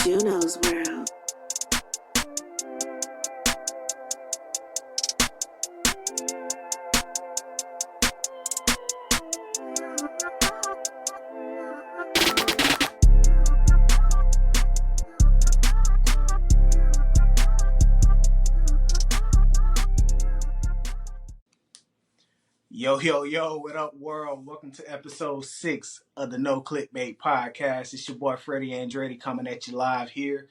Juno's world. Yo, yo, yo, what up, world? Welcome to episode 6 of the No Clickbait Podcast. It's your boy Freddie Andretti coming at you live here.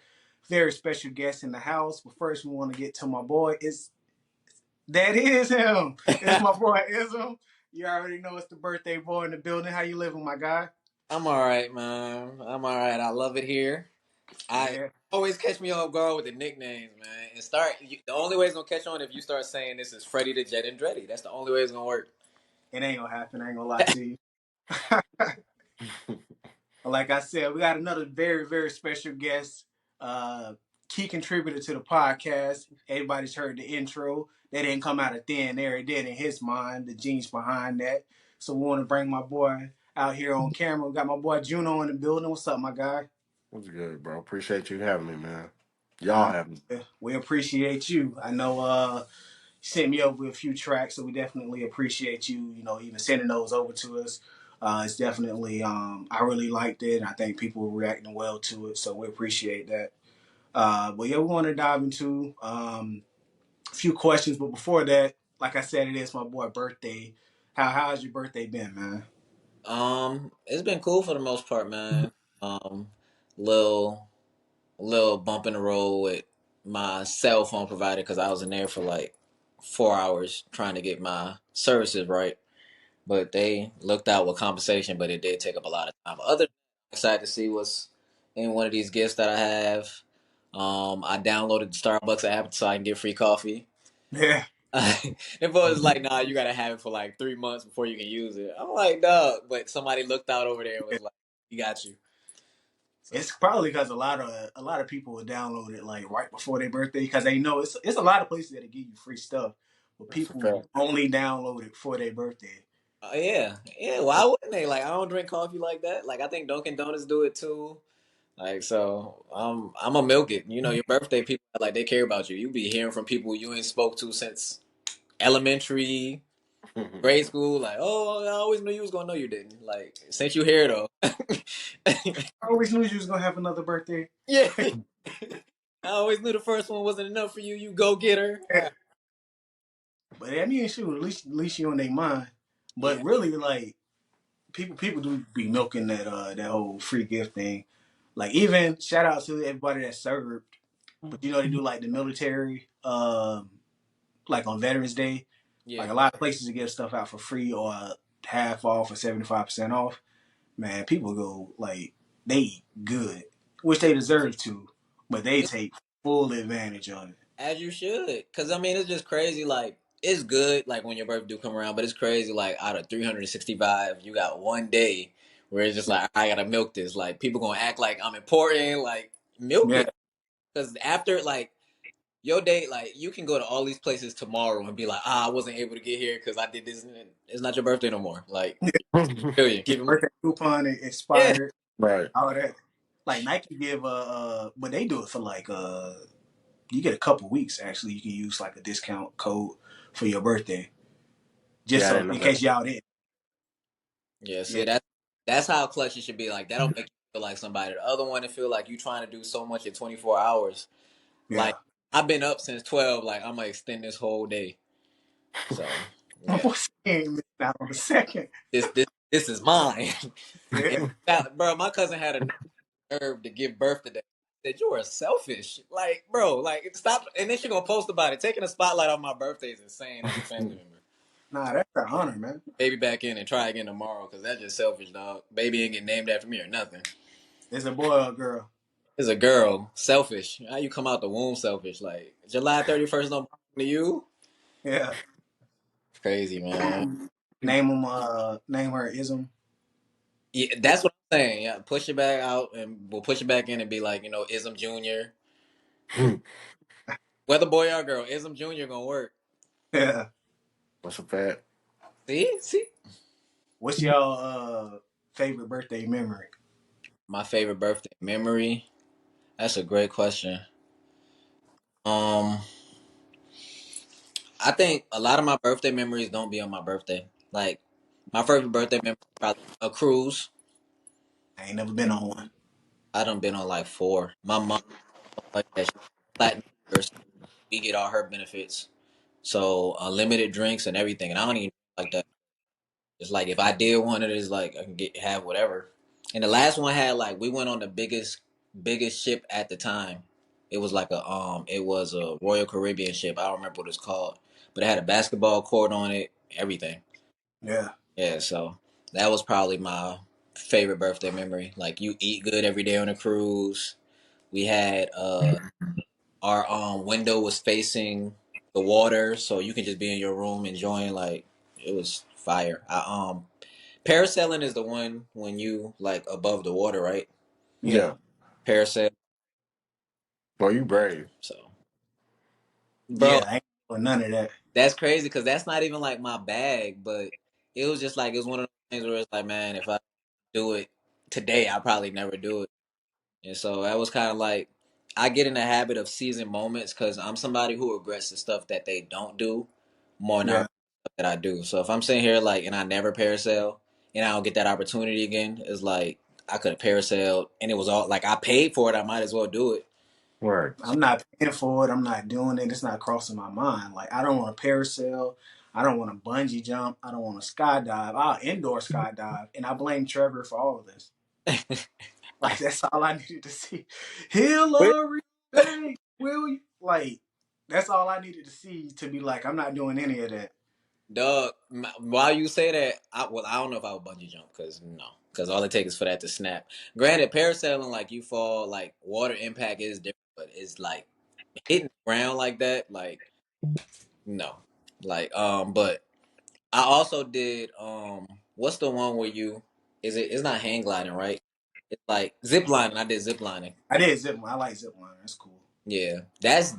Very special guest in the house. But first, we want to get to my boy. That is him. It's my boy Ism. You already know it's the birthday boy in the building. How you living, my guy? I'm all right, man. I'm all right. I love it here. I Yeah, always catch me off guard with the nicknames, man. The only way it's gonna catch on if you start saying this is Freddie the Jet Andretti. That's the only way it's gonna work. it ain't gonna happen. I ain't gonna lie to you. Like I said, we got another very, very special guest, key contributor to the podcast. Everybody's heard the intro. They didn't come out of thin air. It did in his mind, the genius behind that. So we want to bring my boy out here on camera. We got my boy Juno in the building. What's up, my guy? What's good, bro? Appreciate you having me, man. Y'all Nah, have me. we appreciate you. I know you sent me over a few tracks, so we definitely appreciate you, even sending those over to us. It's definitely, I really liked it. I think people were reacting well to it, so we appreciate that. But yeah, we want to dive into a few questions. But before that, like I said, it is my boy birthday. How's your birthday been, man? It's been cool for the most part, man. Little little bump in the road with my cell phone provider because I was in there for like 4 hours trying to get my services right. But they looked out with compensation, but it did take up a lot of time. But other than that, I'm excited to see what's in one of these gifts that I have. I downloaded the Starbucks app so I can get free coffee. Yeah, The boy was like, "Nah, you gotta have it for like 3 months before you can use it." I'm like, "Dog," but somebody looked out over there and was like, "We got you." So it's probably because a lot of people will download it like right before their birthday because they know it's a lot of places that give you free stuff, but That's a people fact. only download it for their birthday. yeah, yeah. Why wouldn't they? Like, I don't drink coffee like that. Like, I think Dunkin' Donuts do it too. Like, so I'm a milk it. You know, your birthday people like they care about you. You be hearing from people you ain't spoke to since elementary, grade school. Like, oh, I always knew you was gonna know you didn't. Like, since you here though, I always knew you was gonna have another birthday. yeah. I always knew the first one wasn't enough for you. You go get her. But I mean, shoot, at least you on their mind. But Yeah, really, like people do be milking that whole free gift thing. Like even shout out to everybody that served, but they do like the military, like on Veterans Day, like yeah. a lot of places to give stuff out for free or half off or 75% off. Man, people go like they eat good, which they deserve to, but they take full advantage of it. As you should, cause I mean it's just crazy. Like it's good, like when your birthday do come around, but it's crazy. Like out of 365, you got one day where it's just like I gotta milk this. Like people gonna act like I'm important. Like milk Yeah, it, cause after like your day, like you can go to all these places tomorrow and be like, I wasn't able to get here because I did this. And it's not your birthday no more. Like, billion, your keep it moving. birthday coupon Yeah, expired, Right. all that. Like Nike give but they do it for like you get a couple weeks actually. You can use like a discount code for your birthday, just Yeah, I so didn't know in that. case y'all didn't. yeah. Yeah, See, that's how clutch it should be. Like that'll make you feel like somebody. The other one, to feel like you trying to do so much in 24 hours. yeah. Like I've been up since 12. Like I'm gonna extend this whole day. So My yeah, boy ain't missing out on the second. this is mine. And Yeah, bro, my cousin had a nerve to give birth today. Said you are selfish. Like, bro, like stop. And then she gonna post about it. Taking a spotlight on my birthday is insane as a family member. nah, that's an honor, man. Baby back in and try again tomorrow because that's just selfish, dog. Baby ain't get named after me or nothing. It's a boy or a girl. It's a girl. Selfish. How you come out the womb selfish? Like July 31st don't belong to you. Yeah. Crazy, man. Name her ism. Yeah, that's what I'm saying. Yeah, push it back out and we'll push it back in and be like, Ism Junior. Whether boy or girl, Ism Junior gonna work. Yeah. That's a fact. See. What's y'all favorite birthday memory? My favorite birthday memory. That's a great question. Um, I think a lot of my birthday memories don't be on my birthday. Like my first birthday memory is probably a cruise. I ain't never been on one. I done been on like four. My mom like that. She's platinum member, so we get all her benefits. So unlimited drinks and everything. And I don't even like that. It's like if I did one, it is like I can get have whatever. And the last one had like we went on the biggest ship at the time. It was like it was a Royal Caribbean ship. I don't remember what it's called, but it had a basketball court on it, everything. Yeah. Yeah, so that was probably my favorite birthday memory. Like you eat good every day on a cruise. We had our window was facing the water, so you can just be in your room enjoying like it was fire. Parasailing is the one when you like above the water, right? Yeah. Yeah. Parasail. Well, you Yeah. brave. So, bro, Yeah. I ain't doing none of that. that's crazy because that's not even like my bag, but it was just like it was one of those things where it's like, man, if I do it today, I probably never do it. And so that was kind of like I get in the habit of seizing moments because I'm somebody who regrets the stuff that they don't do more than I Yeah. regret the stuff that I do. So if I'm sitting here like and I never parasail and I don't get that opportunity again, it's like I could have parasailed and it was all like I paid for it. I might as well do it. Right. So, I'm not paying for it. I'm not doing it. It's not crossing my mind. Like I don't want to parasail. I don't want to bungee jump. I don't want to skydive. I'll indoor skydive, and I blame Trevor for all of this. Like that's all I needed to see. Hillary, Bank, will you? Like that's all I needed to see to be like, I'm not doing any of that. Doug, while you say that, I don't know if I would bungee jump because no, because all it takes is for that to snap. Granted, parasailing like you fall, like water impact is different, but it's like hitting the ground like that, like no, like but I also did what's the one where you is it? It's not hang gliding, right? It's like zip lining. I did zip lining. I did zip line. I like zip line. That's cool. Yeah,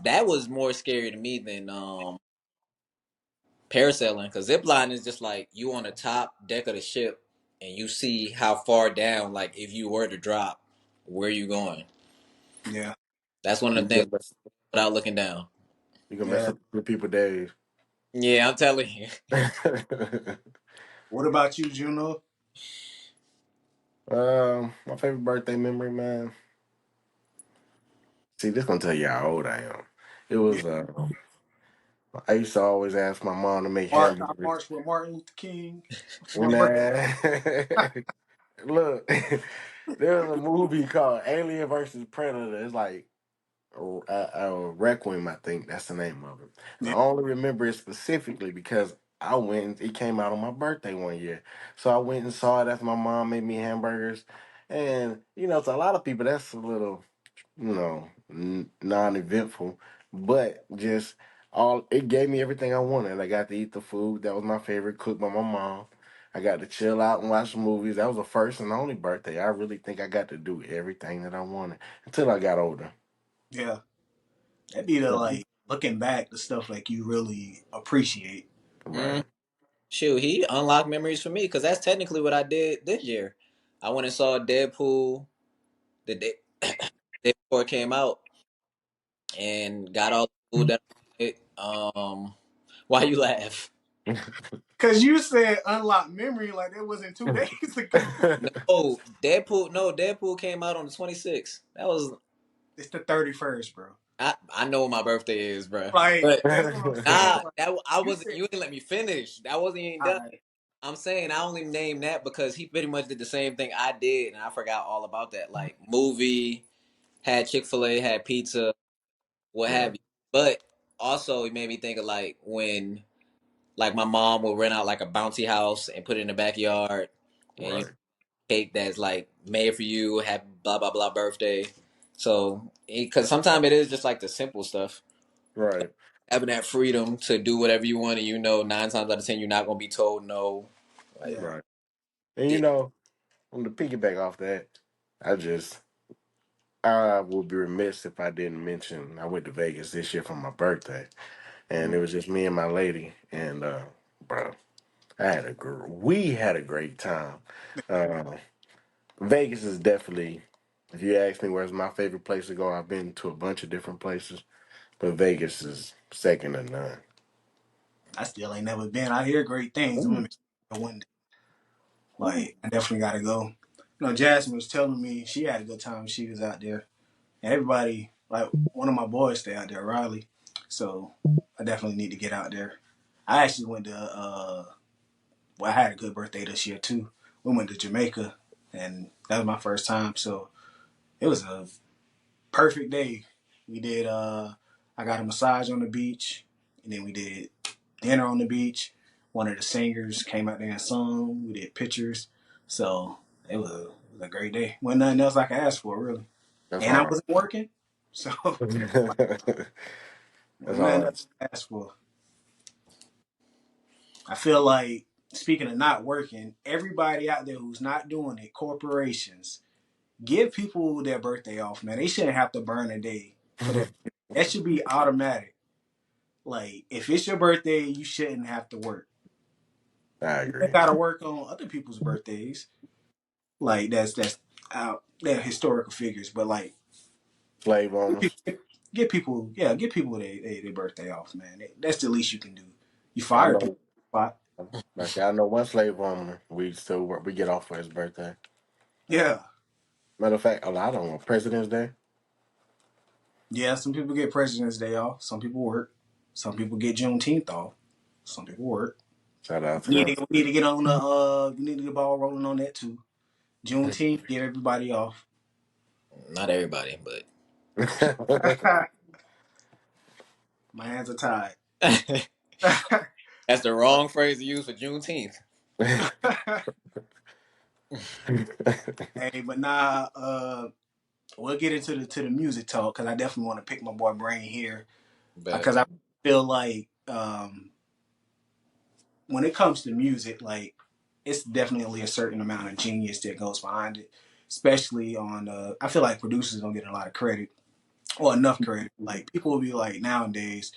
that was more scary to me than parasailing because zip line is just like you on the top deck of the ship and you see how far down, like if you were to drop, where you going. Yeah. That's one of You the things can mess, without looking down. you can mess Yeah. up the people days. Yeah, I'm telling you. What about you, Juno? My favorite birthday memory, man. See, this gonna tell you how old I am. It Yeah. was I used to always ask my mom to make I hamburgers. marched with Martin Luther King for my When birthday. look, there was a movie called Alien versus Predator. It's like Requiem, I think that's the name of it. And I Yeah. only remember it specifically because I went. It came out on my birthday one year, so I went and saw it after my mom made me hamburgers. And to a lot of people, that's a little non-eventful, but just all it gave me everything I wanted. I got to eat the food that was my favorite, cooked by my mom. I got to chill out and watch movies. That was the first and only birthday. I really think I got to do everything that I wanted until I got older. Yeah. That'd be the like looking back the stuff like you really appreciate. Mm, Right. shoot, he unlocked memories for me because that's technically what I did this year. I went and saw Deadpool the day, day before it came out and got all the food that I wanted. Why you laugh? Cause you said unlock memory like that wasn't 2 days ago. No, Deadpool came out on the 26th. That was It's the 31st, bro. I know what my birthday is, bro. Like But that's what I'm saying. nah, Like that I you wasn't. said, You didn't let me finish. That wasn't even all done. right, I'm saying I only named that because he pretty much did the same thing I did, and I forgot all about that. Like movie, had Chick-fil-A, had pizza, what have Right. you. But also, it made me think of like when like my mom would rent out like a bouncy house and put it in the backyard, and Right. cake that's like made for you, happy blah blah blah birthday. So, because sometimes it is just like the simple stuff, Right. having that freedom to do whatever you want, and nine times out of ten you're not gonna be told no. Like, yeah, Right. And yeah. on the piggyback off that, I just I would be remiss if I didn't mention I went to Vegas this year for my birthday, and mm, it was just me and my lady, and bro, we had a great time. Uh, Vegas is definitely. If you ask me where's my favorite place to go, I've been to a bunch of different places, but Vegas is second to none. I still ain't never been. I hear great things. I'm gonna Ooh. make it one day. Ooh. Like I definitely gotta go. You know, Jasmine was telling me she had a good time when she was out there, and everybody like one of my boys stay out there, Riley. So I definitely need to get out there. I actually went to well, I had a good birthday this year too. We went to Jamaica, and that was my first time. So it was a perfect day. We did. I got a massage on the beach, and then we did dinner on the beach. One of the singers came out there and sung. We did pictures. So it was a great day. Wasn't nothing else I could ask for really, That's and I hard. wasn't working, so That's wasn't nothing hard. else to ask for. I feel like speaking of not working, everybody out there who's not doing it, corporations, give people their birthday off, man. They shouldn't have to burn a day for their. That should be automatic. Like if it's your birthday, you shouldn't have to work. I You ain't agree. gotta work on other people's birthdays. Like that's out. They're historical figures, but like Slave give owners. people, give people their birthday off, man. That's the least you can do. You I fire people, know. spot. Like I said, I know one slave owner. We still work. We get off for his birthday. Yeah, Matter of fact, a lot of them. President's Day. yeah. Some people get President's Day off. Some people work. Some people get Juneteenth off. Some people work. Shout out to We need them. to, we need to get on the we need to get the ball rolling on that too. Juneteenth, give everybody off. Not everybody, but My hands are tied. that's the But wrong phrase to use for Juneteenth. hey, but nah, we'll get into the music talk because I definitely want to pick my boy brain here But because I feel like when it comes to music, like it's definitely a certain amount of genius that goes behind it, especially on. I feel like producers don't get a lot of credit or enough credit. Like people will be like nowadays,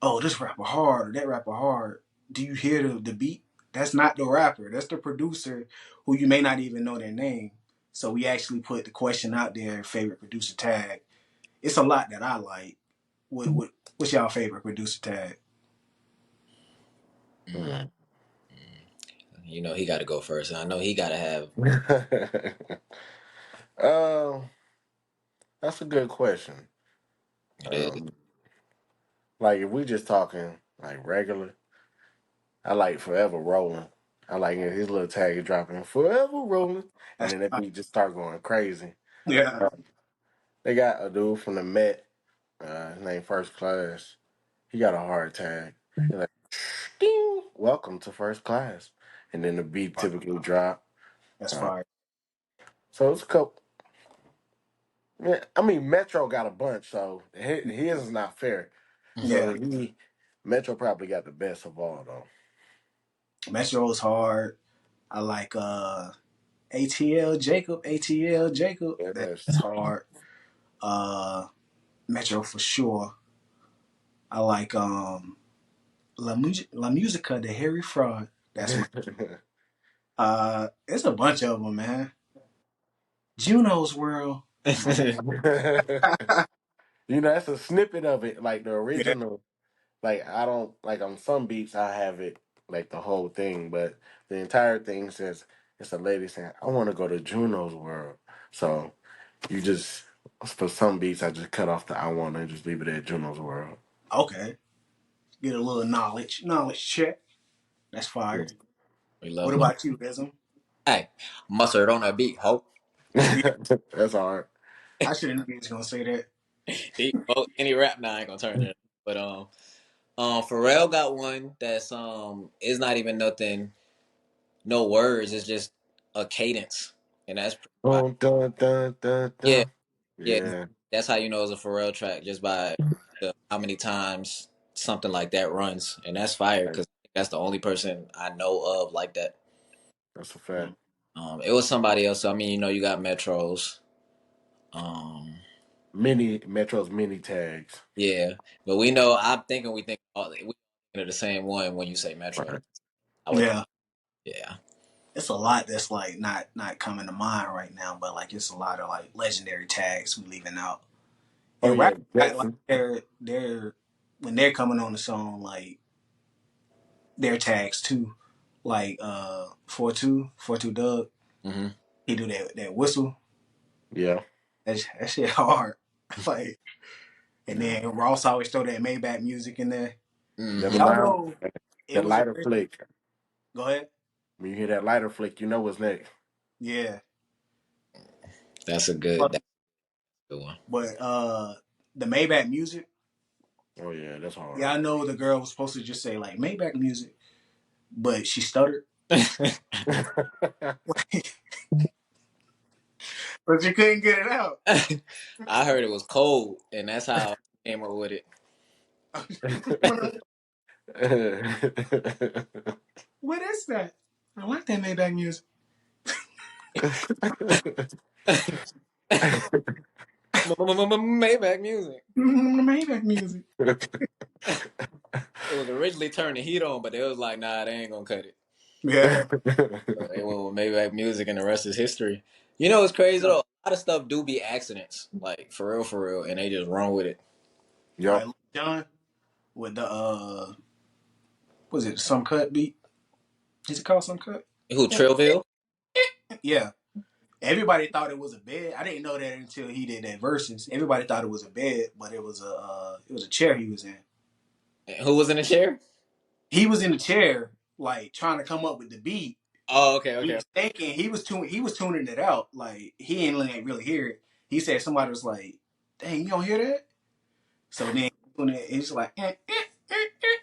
"Oh, this rapper hard or that rapper hard." Do you hear the beat? That's not the rapper. That's the producer who you may not even know their name. So we actually put the question out there, favorite producer tag. It's a lot that I like. What's y'all favorite producer tag? mm, you know he got to go first, and I know he got to have. um, that's a good question. It is. Um, like if we just talking like regular, I like Forever Rolling. I like his little tag is dropping Forever Rolling, and That's then that beat just start going crazy. yeah. They got a dude from the Met, his name First Class. He got a hard tag. He's like, ding, welcome to First Class, and then the beat typically drop. That's Uh, fire. so it's a couple. Yeah, I mean, Metro got a bunch, so his is not fair. Yeah. So Metro probably got the best of all though. Metro is hard. I like ATL Jacob. ATL Jacob. That's Yes. hard. Uh Metro for sure. I like La Musica de Harry Fraud. That's my it's a bunch of them, man. Juno's World. My That's a snippet of it, like the yeah. original. Like I don't like on some beats I have it like the whole thing, but the entire thing says it's a lady saying, I want to go to Juno's world. So you just for some beats I just cut off the I wanna and just leave it at Juno's world. Okay. Get a little knowledge check. That's Yeah. fire. We What love my. about you, Ism? Hey, mustard on that beat, hope. Yeah, That's hard. I should have knew he was gonna say that. Any rap now ain't gonna turn it. But Pharrell got one that's it's not even nothing, no words. It's just a cadence, and that's pretty fire. Dun, dun, dun, dun, Yeah, dun. yeah. Yeah, That's how you know it's a Pharrell track just by how many times something like that runs, and that's fire because that's the only person I know of like that. that's a fact. It was somebody else. So, I mean, you got Metros. Mini Metro's mini tags. Yeah, but we know. I'm thinking we think we thinking of the same one when you say Metro. Right. I would. Yeah. Yeah. it's a lot that's like not coming to mind right now, but like it's a lot of like legendary tags we leaving out. Oh And yeah, rap got like Jackson. they're when they're coming on the song like their tags too. Like 42 Doug, Hmm. he do that whistle. Yeah. That shit hard. Like and Yeah. then Ross always throw that Maybach music in there. Never Hmm. Y'all mind. know it That was a lighter flick. go ahead. When you hear that lighter flick, you know what's next. Yeah. That's a good. But That's a good one. the Maybach music, Oh yeah, that's yeah, hard. I know the girl was supposed to just say like Maybach music, but she stuttered. But she couldn't get it out. I heard it was cold, and that's how I came up with it. What is that? I like that Maybach music. Maybach music. Maybach music. It was originally turning the heat on, but they was like, nah, they ain't gonna cut it. Yeah. So they went with Maybach music, and the rest is history. You know what's crazy though? A lot of stuff do be accidents, like for real, and they just run with it. Like Yup. John with the was it some cut beat? Is it called some cut? Who Trillville? Yeah. Everybody thought it was a bed. I didn't know that until he did that verses. Everybody thought it was a bed, but it was a chair he was in. Who was in the chair? He was in the chair, like trying to come up with the beat. Oh, okay, He okay. was thinking he was tuning it out. Like he ain't really hear it. He said somebody was like, "Dang, you don't hear that?" So then it's like,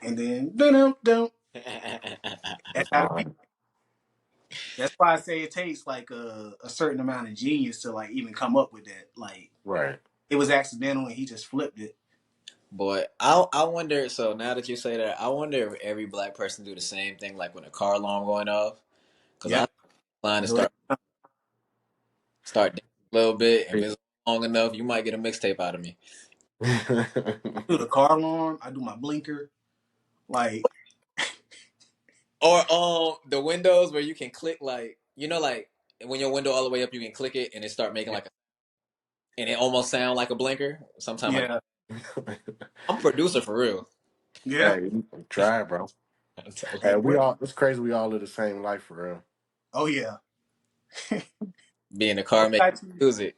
and then dun dun. That's how the beat. That's why I say it takes like a certain amount of genius to like even come up with that. Like Right. it was accidental and he just flipped it. Boy, I wonder. So now that you say that, I wonder if every black person do the same thing, like when a car alarm going off. Because I Yep. line to Do it. start dancing a little bit. If it's long enough, you might get a mixtape out of me. Do the car alarm. I do my blinker. Like Or the windows where you can click like like when your window all the way up, you can click it and it start making like and it almost sound like a blinker. Sometimes I yeah, I'm a producer for real. yeah. Hey, try, bro. I'm telling Hey, you. we all. It's crazy. We all live the same life for real. Oh yeah. Be in the car What making got you? music.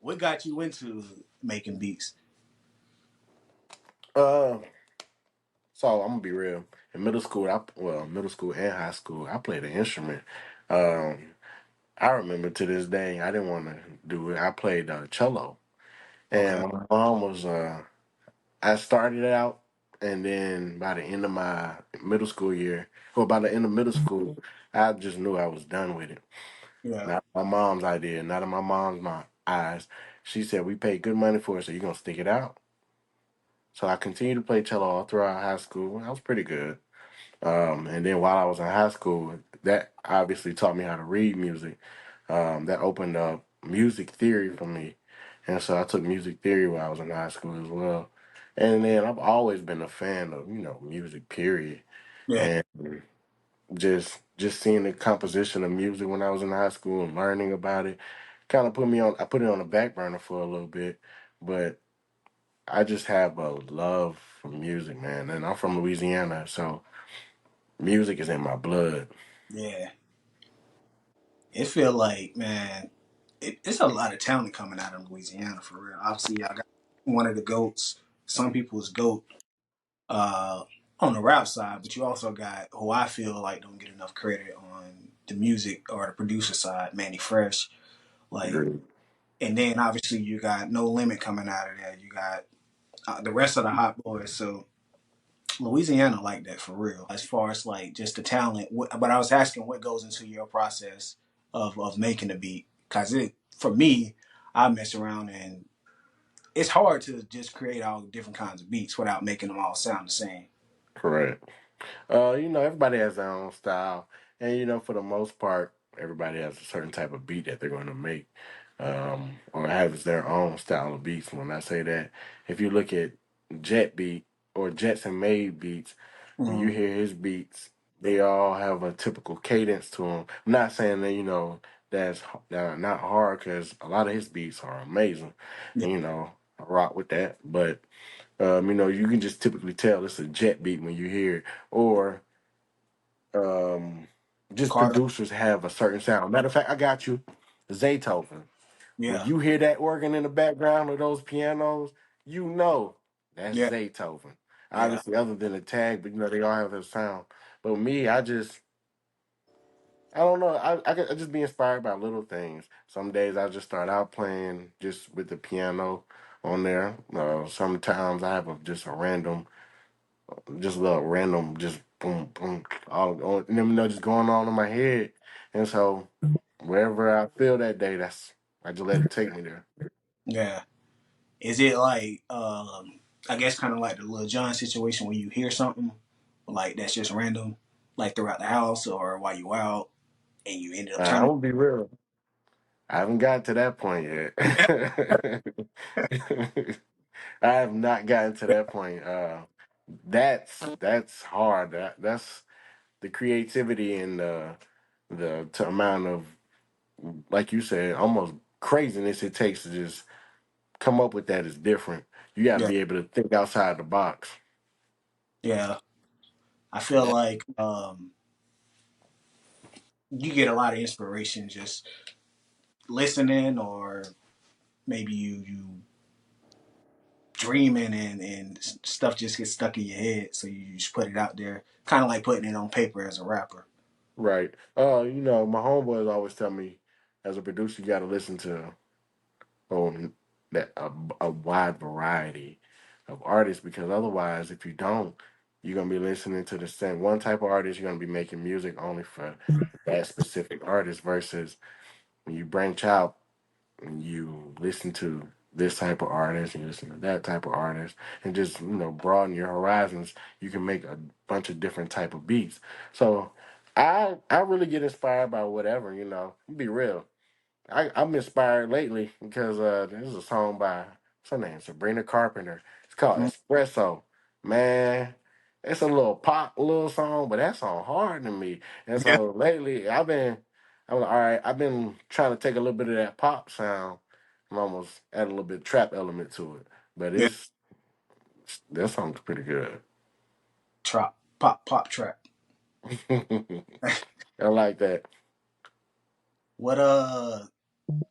What got you into making beats? Uh, so I'm gonna be real. In middle school, middle school and high school, I played an instrument. Um, I remember to this day, I didn't want to do it. I played cello, and Okay. my mom was. I started out, and then by the end of my middle school year, or by the end of middle school, I just knew I was done with it. Yeah. Not my mom's idea, not in my eyes. She said we paid good money for it, so you're gonna stick it out. So I continued to play cello all throughout high school. I was pretty good. And then while I was in high school, that obviously taught me how to read music. That opened up music theory for me. And so I took music theory while I was in high school as well. And then I've always been a fan of, music, period. Yeah. And just seeing the composition of music when I was in high school and learning about it kind of I put it on the back burner for a little bit. But I just have a love for music, man. And I'm from Louisiana, so music is in my blood. Yeah. It feel like man, it's a lot of talent coming out of Louisiana for real. Obviously, y'all got one of the goats. Some people's goat uh, on the rap side, but you also got who I feel like don't get enough credit on the music or the producer side, Manny Fresh. Like, Agreed. and then obviously you got No Limit coming out of there. You got the rest of the Hot Boys. So Louisiana like that for real. As far as like just the talent, but I was asking what goes into your process of making a beat because it for me, I mess around and it's hard to just create all different kinds of beats without making them all sound the same. Correct. Everybody has their own style, and for the most part, everybody has a certain type of beat that they're going to make, or has their own style of beats. When I say that, if you look at Jet Beat or Jetson Made beats, when you Mm-hmm. hear his beats, They all have a typical cadence to them. I'm not saying that that's not hard because a lot of his beats are amazing. Yeah, And, I rock with that. But you can just typically tell it's a jet beat when you hear it, or um, just Carter. producers have a certain sound. Matter of fact, I got you, Zaytoven. When Yeah, you hear that organ in the background of those pianos, you know that's yeah, Zaytoven. yeah, Obviously, other than the tag, but they all have their sound. But me, I don't know. I just be inspired by little things. Some days I just start out playing just with the piano on there. Sometimes I have just a random, just a little random, just boom, boom, and then, just going on in my head. And so wherever I feel that day, I just let it take me there. yeah. Is it like I guess kind of like the Lil Jon situation where you hear something like that's just random, like throughout the house or while you out, and you ended up I'm turning? gonna be real. I haven't gotten to that point yet. I have not gotten to that point. That's hard. That's the creativity and the amount of, like you said, almost craziness it takes to just come up with that is different. You got to Yeah, be able to think outside the box. yeah. I feel Yeah. like you get a lot of inspiration just listening, or maybe you dreaming and stuff just gets stuck in your head, so you just put it out there, kind of like putting it on paper as a rapper. Right. My homeboys always tell me, as a producer, you got to listen to um that a wide variety of artists, because otherwise, if you don't, you're gonna be listening to the same one type of artist. You're gonna be making music only for that specific artist. Versus when you branch out and you listen to this type of artist and you listen to that type of artist, and just broaden your horizons, you can make a bunch of different type of beats. So I really get inspired by whatever. Be real. I'm inspired lately because there's a song by what's her name, Sabrina Carpenter. It's called Mm, Espresso. Man, it's a little pop little song, but that song hard to me. And yeah, so lately I'm like, all right, I've been trying to take a little bit of that pop sound and almost add a little bit trap element to it. But yeah. that song's pretty good. Trap, pop trap. I like that. What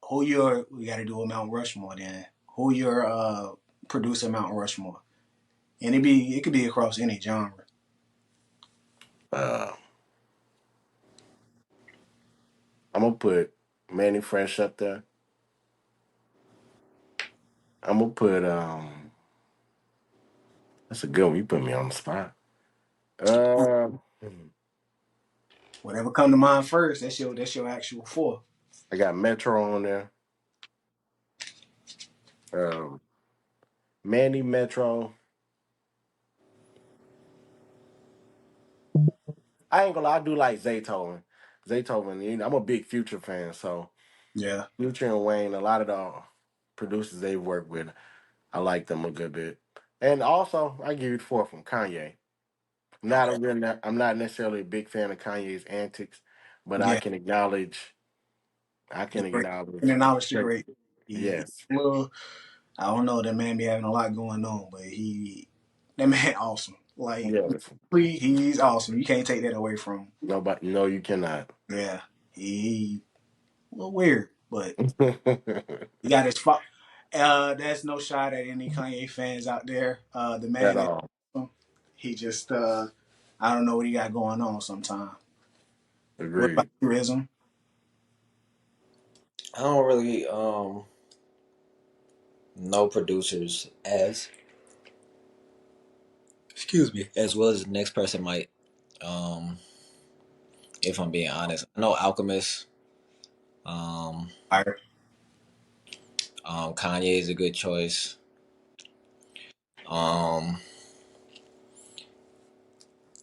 who your we got to do a Mount Rushmore then? Who your producer Mount Rushmore? And it could be across any genre. Uh, I'm gonna put Manny Fresh up there. I'm gonna put that's a good one. You put me on the spot. Uh, Whatever come to mind first, that's your actual four. I got Metro on there. Um, Manny Metro. I ain't gonna lie, I do like Zaytoven. Zaytoven, I'm a big Future fan, so Yeah, Future and Wayne, a lot of the producers they've worked with, I like them a good bit. And also, I give you the fourth from Kanye. okay, I'm not necessarily a big fan of Kanye's antics, but yeah. I The can great acknowledge and the acknowledge the great. great. He Yes, little. I don't know. That man be having a lot going on, but that man awesome. Like yes. he's awesome. You can't take that away from him. Nobody, no, you cannot. Yeah, he a little weird, but he got his. That's no shot at any Kanye fans out there. The At man is all. awesome. He just I don't know what he got going on sometimes. What about Agreed. you, Ism? I don't really know producers as excuse me as well as the next person might. Um, if I'm being honest, I know Alchemist. Um, Fire. Kanye is a good choice. Um,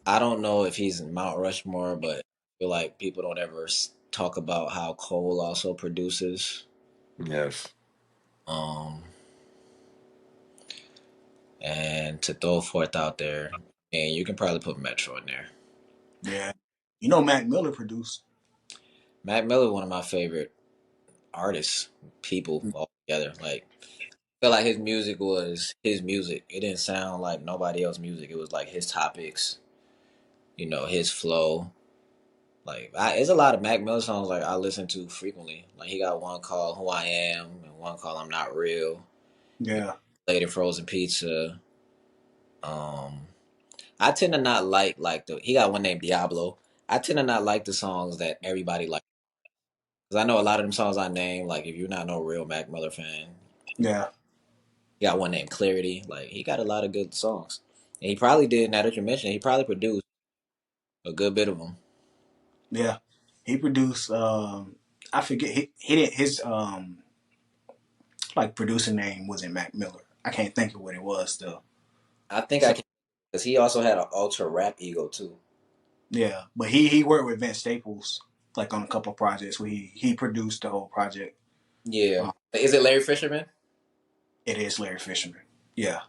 I don't know if he's in Mount Rushmore, but I feel like people don't ever talk about how Cole also produces. Yes. Um, and to throw forth out there, and you can probably put Metro in there. Yeah. You know Mac Miller produced. Mac Miller, one of my favorite artists, people altogether. Like, I feel like his music was his music. It didn't sound like nobody else's music. It was like his topics, his flow. Like, there's a lot of Mac Miller songs like I listen to frequently. Like, he got one called "Who I Am" and one called "I'm Not Real." You Yeah. Later Frozen Pizza. Um, I tend to not like the. He got one named Diablo. I tend to not like the songs that everybody like. Because I know a lot of them songs I name. Like, if you're not no real Mac Miller fan, Yeah. he got one named Clarity. Like, he got a lot of good songs. And he probably did. Now that you mentioned it, he probably produced a good bit of them. Yeah. He produced I forget he didn't his like producer name wasn't Mac Miller. I can't think of what it was though. I think I So can, because he also had an ultra rap ego too. yeah. But he worked with Vince Staples like on a couple of projects where he produced the whole project. Yeah. Uh, Is it Larry Fisherman? it is Larry Fisherman. Yeah.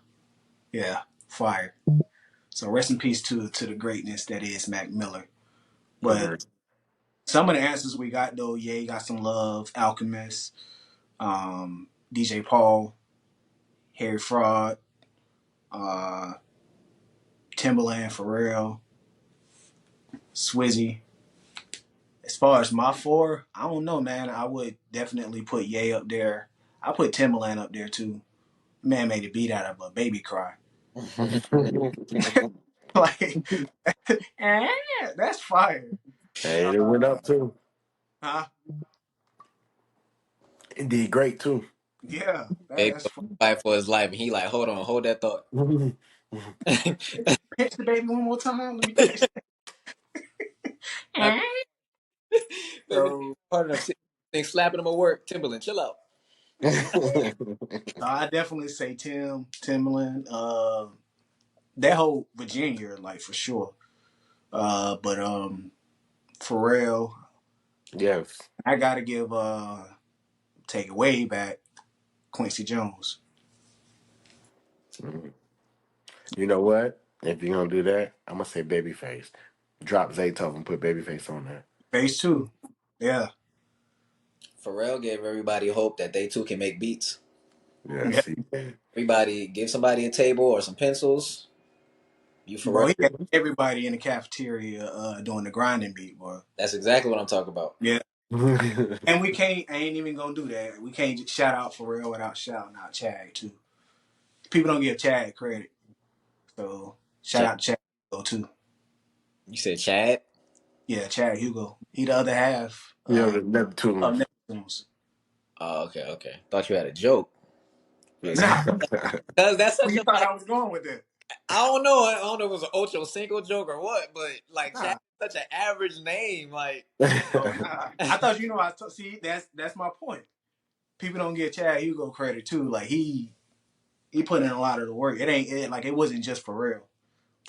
Yeah. Fire. So rest in peace to the greatness that is Mac Miller. But Agreed. some of the answers we got though, yeah, you got some love, Alchemist, DJ Paul, Harry Fraud, uh, Timberland, Pharrell, Swizzy. As far as my four, I don't know, man. I would definitely put Ye up there. I put Timberland up there too. Man made a beat out of a baby cry. Like, that's fire. Hey, it went Uh, up too. huh? It did great too. Yeah, Big that's fight for his life, and he like, hold on, hold that thought. pinch the baby one more time. Let me catch That that. baby So, part of them thing slapping him at work. Timberland, chill out. so I definitely say Timberland, that whole Virginia, like for sure. But Pharrell, Yes. I gotta give take it way back, Quincy Jones. Mhm. You know what? If you're gonna do that, I'm gonna say Babyface. Drop Zaytoven, put Babyface on there. Phase two. Yeah. Pharrell gave everybody hope that they too can make beats. Yeah, Yeah. see. Everybody give somebody a table or some pencils. You Bro, Pharrell. he had everybody in the cafeteria doing the grinding beat, bro. That's exactly what I'm talking about. Yeah. And we can't I ain't even gonna do that. We can't just shout out Pharrell without shouting out Chad too. People don't give Chad credit. So shout Chad. out Chad Hugo too. You said Chad? Yeah, Chad Hugo. He the other half Yeah, the Neptunes. of Neptunes. Oh, okay, okay. Thought you had a joke. Because Nah, that's where such you a thought like. I was going with that? I don't know. I don't know if it was an Ocho Cinco joke or what, but like Chad Nah. is such an average name. Like, Oh, nah. I thought see that's my point. People don't give Chad Hugo credit too. Like he put in a lot of the work. Like it wasn't just Pharrell.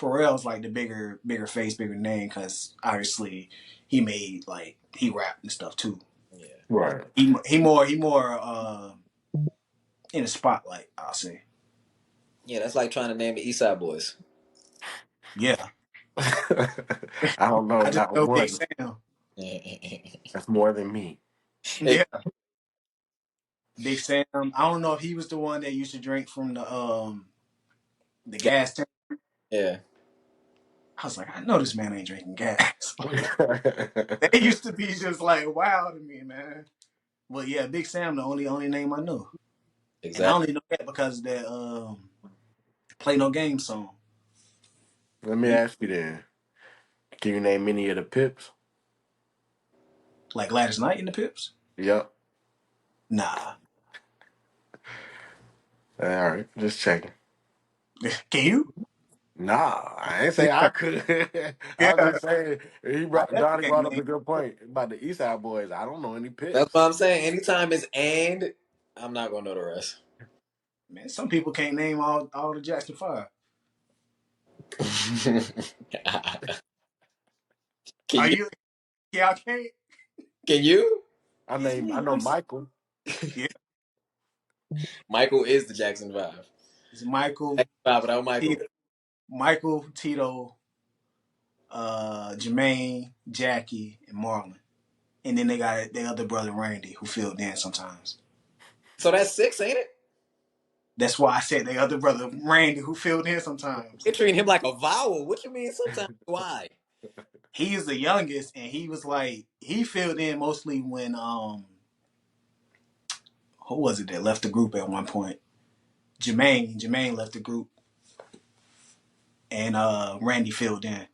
Pharrell's like the bigger face, bigger name because obviously he rapped and stuff too. yeah, Right. He more in the spotlight. I'll say. yeah. That's like trying to name the East Side Boys. Yeah, I don't know, I just not know Big one. Sam. That's more than me. Yeah, Big Sam. I don't know if he was the one that used to drink from the gas tank. Yeah, I was like, I know this man ain't drinking gas. Like they used to be just like wow to me, man. But yeah, Big Sam the only name I know, and I exactly. only know that because of that Play No Game song. Let me He ask you then. Can you name any of the Pips? like Gladys Knight in the Pips. Yep. Nah, All right, just checking. can you? Nah, I ain't say I could. I was Yeah, just saying I Donnie definitely can't brought up name. a good point about the East Side Boys. I don't know any That's Pips. what I'm saying. Anytime it's and, I'm not gonna know the rest. Man, some people can't name all the Jackson Five. Can Are you? you? Yeah, I can't. Can you? I know Michael. Yeah, Michael is the Jackson Five. it's Michael, Jackson Five without Michael. Tito, Michael, Tito, Jermaine, Jackie, and Marlon. And then they got their other brother Randy who filled in sometimes. So that's six, ain't it? That's why I said their other brother Randy who filled in sometimes. They treating him like a vowel. What you mean sometimes? Why? He is the youngest, and he was like he filled in mostly when who was it that left the group at one point? Jermaine left the group, and Randy filled in.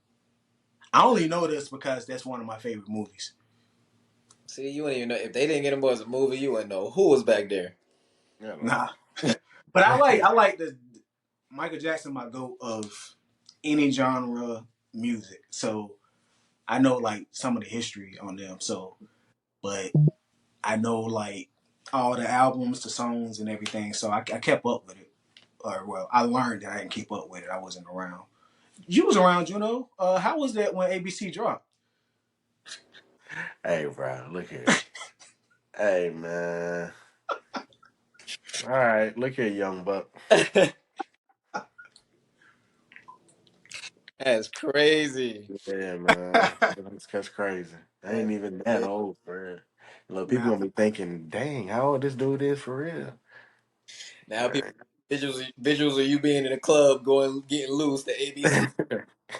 I only know this because that's one of my favorite movies. See, you wouldn't even know if they didn't get him as a movie. You wouldn't know who was back there. Yeah, no. Nah, but I like the Michael Jackson, my goat of any genre music. So I know like some of the history on them. So, but I know like all the albums, the songs, and everything. So I kept up with it. Or well, I learned that I didn't keep up with it. I wasn't around. You was around, Juno. How was that when ABC dropped? Hey, bro, look here. Hey, man. All right, look here, young buck. That's crazy. Yeah, man. That's crazy. I ain't That's even that crazy. old, for real. Look, people Nah, gonna be thinking, dang, how old this dude is for real? Now people Right. visuals of you being in a club going getting loose to ABC.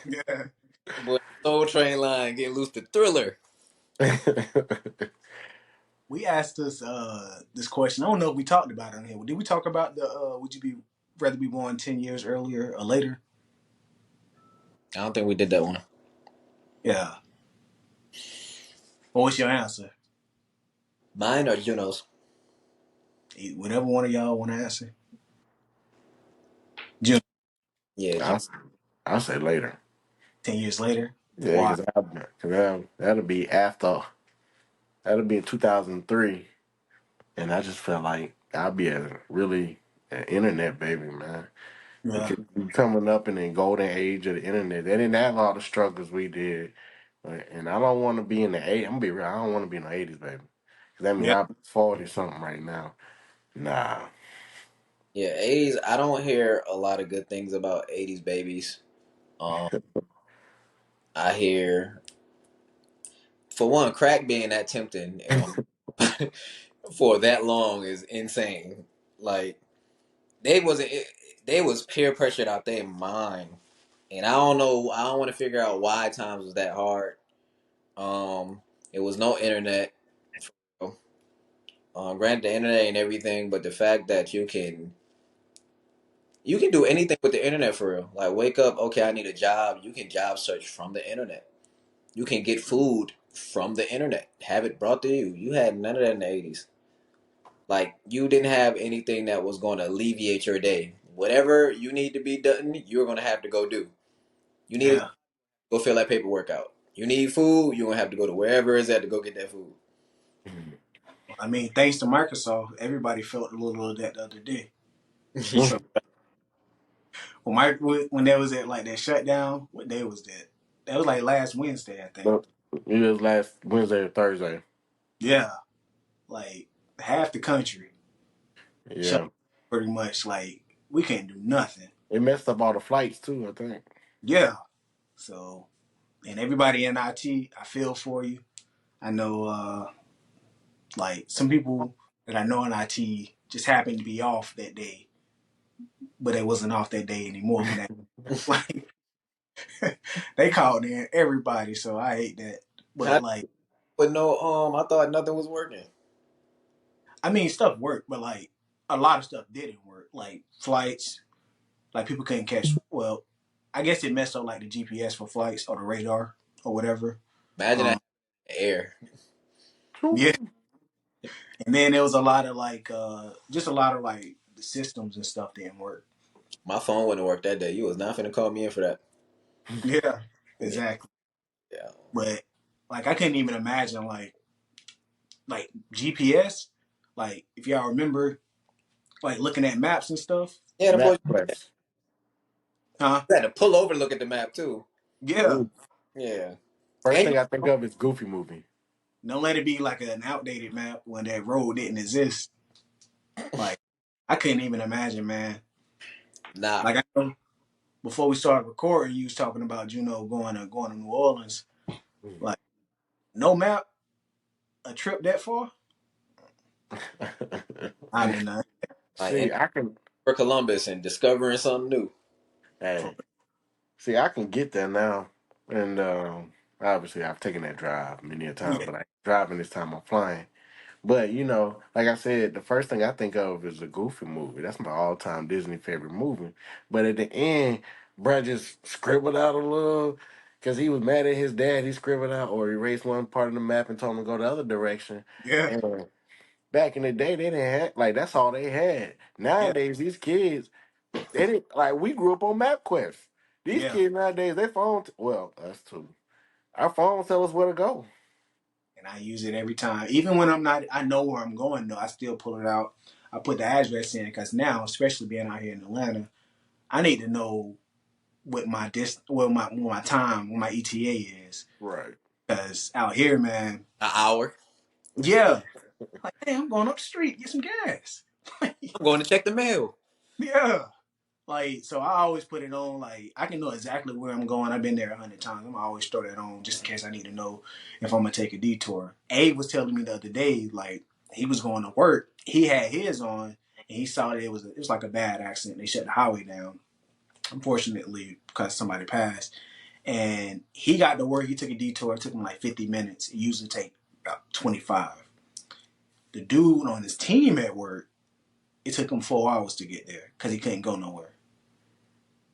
yeah. Boy, Soul Train line getting loose to Thriller. We asked us this question. I don't know if we talked about it on here. Did we talk about the would you be rather be born 10 years earlier or later? I don't think we did that one. Yeah. Well, what's your answer? Mine or Juno's? Whatever one of y'all want to answer. June, Yeah, Juno. I'll, I'll say later. 10 years later. Yeah, Why? because that'll be after. That'll be in 2003. And I just felt like I'll be a really an internet baby, man. Yeah. Because we coming up in the golden age of the internet. They didn't have all the struggles we did. And I don't want to be in the 80s. I'm going to be real. I don't want to be in the 80s, baby. Because that means Yeah. I'm 40 something right now. Nah. Yeah, 80s. I don't hear a lot of good things about 80s babies. Um, I hear, for one, crack being that tempting for that long is insane. Like they wasn't, they was peer pressured out their mind, and I don't know. I don't want to figure out why times was that hard. It was no internet. Granted, the internet and everything, but the fact that you can do anything with the internet for real. Like wake up, okay, I need a job. You can job search from the internet. You can get food from the internet. Have it brought to you. You had none of that in the 80s. Like you didn't have anything that was going to alleviate your day. Whatever you need to be done, you're going to have to go do. You need to Yeah. go fill that paperwork out. You need food, you're going to have to go to wherever it's at to go get that food. I mean, thanks to Microsoft, everybody felt a little of that the other day. So when there was at like that shutdown, what day was that? That was like last Wednesday, I think. But it was last Wednesday or Thursday. Yeah. Like half the country shut Yeah. pretty much. Like we can't do nothing. It messed up all the flights, too, I think. Yeah. So and everybody in IT, I feel for you. I know like some people that I know in IT just happened to be off that day, but they wasn't off that day anymore when that like they called in everybody, so I hate that. But How, like but no, I thought nothing was working. I mean stuff worked, but like a lot of stuff didn't work. Like flights, like people couldn't catch well, I guess it messed up like the GPS for flights or the radar or whatever. Imagine that Um in the air. yeah. And then there was a lot of like just a lot of like the systems and stuff didn't work. My phone wouldn't work that day. You was not finna call me in for that. Yeah. Yeah. Exactly. Yeah. But like I couldn't even imagine like GPS. Like if y'all remember, like looking at maps and stuff. Yeah, the boy MapQuest. Huh? you had to pull over to look at the map too. Yeah. Ooh. Yeah. First And thing you I think of is Goofy movie. Don't let it be like an outdated map when that road didn't exist. Like I couldn't even imagine, man. nah, Like I know before we started recording, you was talking about Juno going to New Orleans. Like no map, a trip that far? I did not. Like in See, I can. for Columbus and discovering something new. For, Hey, see, I can get there now, and obviously I've taken that drive many a time, yeah, but I ain't driving this time. I'm flying. But like I said, the first thing I think of is a Goofy movie. That's my all-time Disney favorite movie. But at the end, bruh just scribbled out a little, because he was mad at his dad. He scribbled out or erased one part of the map and told him to go the other direction. yeah, And back in the day, they didn't have like that's all they had. yeah, Nowadays, these kids, they didn't like we grew up on MapQuest. These yeah. kids nowadays, their phone. Well, us too. Our phones tell us where to go. And I use it every time. Even when I'm not, I know where I'm going though. I still pull it out. I put the address in because now, especially being out here in Atlanta, I need to know what my time, what my ETA is. Right. Because out here, man, An hour. yeah, like hey, I'm going up the street get some gas. I'm going to check the mail. Yeah, like so I always put it on. Like I can know exactly where I'm going. I've been there 100 times. I'm always throw that on just in case I need to know if I'm gonna take a detour. Abe was telling me the other day, like he was going to work. He had his on, and he saw that it was like a bad accident. They shut the highway down, unfortunately, because somebody passed. And he got to work. He took a detour. It took him like 50 minutes. It usually take about 25. The dude on his team at work, it took him 4 hours to get there because he couldn't go nowhere.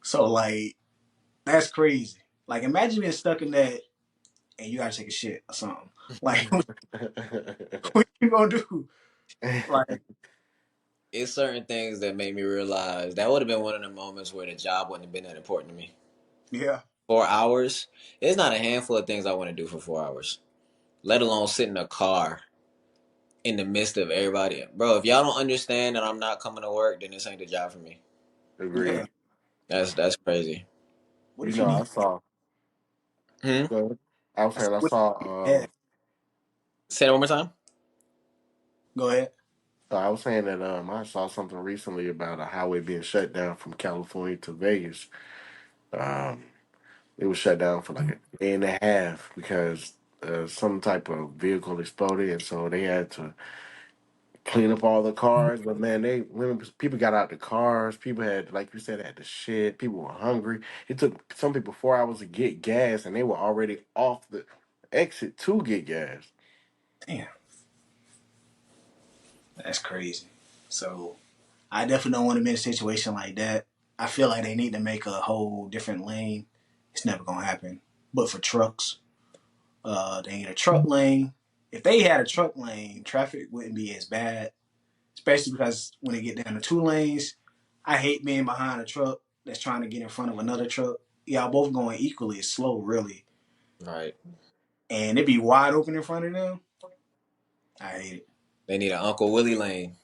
So like that's crazy. Like imagine being stuck in that and you gotta take a shit or something. Like what you gonna do? Like It's certain things that made me realize that would have been one of the moments where the job wouldn't have been that important to me. yeah, 4 hours. It's not a handful of things I want to do for 4 hours, let alone sit in a car in the midst of everybody. Bro, if y'all don't understand that I'm not coming to work, then this ain't the job for me. yeah. Agreed. That's crazy. What if you I need saw. Hmm? Go I was I said, saying I what saw. yeah. Say that one more time. Go ahead. I was saying that I saw something recently about a highway being shut down from California to Vegas. Um, it was shut down for like a day and a half because some type of vehicle exploded, and so they had to clean up all the cars. But man, when people got out the cars, people had, like you said, had the shit. People were hungry. It took some people 4 hours to get gas, and they were already off the exit to get gas. Damn, that's crazy. So I definitely don't want to be in a situation like that. I feel like they need to make a whole different lane. It's never gonna happen. But for trucks, they need a truck lane. If they had a truck lane, traffic wouldn't be as bad. Especially because when they get down to 2 lanes, I hate being behind a truck that's trying to get in front of another truck. Y'all both going equally slow, really, Right. and it be wide open in front of them. I hate it. They need an Uncle Willie lane.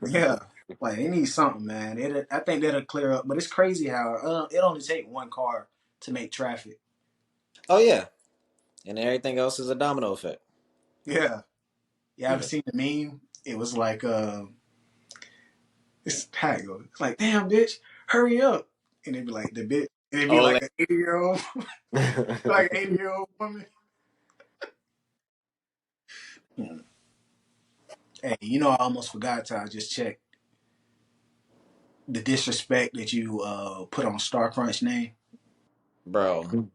Yeah, like they need something, man. I think that'll clear up. But it's crazy how it only take one car to make traffic. Oh yeah. And everything else is a domino effect. Yeah, you ever Yeah. seen the meme? It was like it's how it goes. It's like, damn, bitch, hurry up, and it'd be like the bitch, and it'd be Oh, like like, an 80-year old, like 80-year old woman. Hey, I almost forgot to I just check the disrespect that you put on Star Crunch name. bro,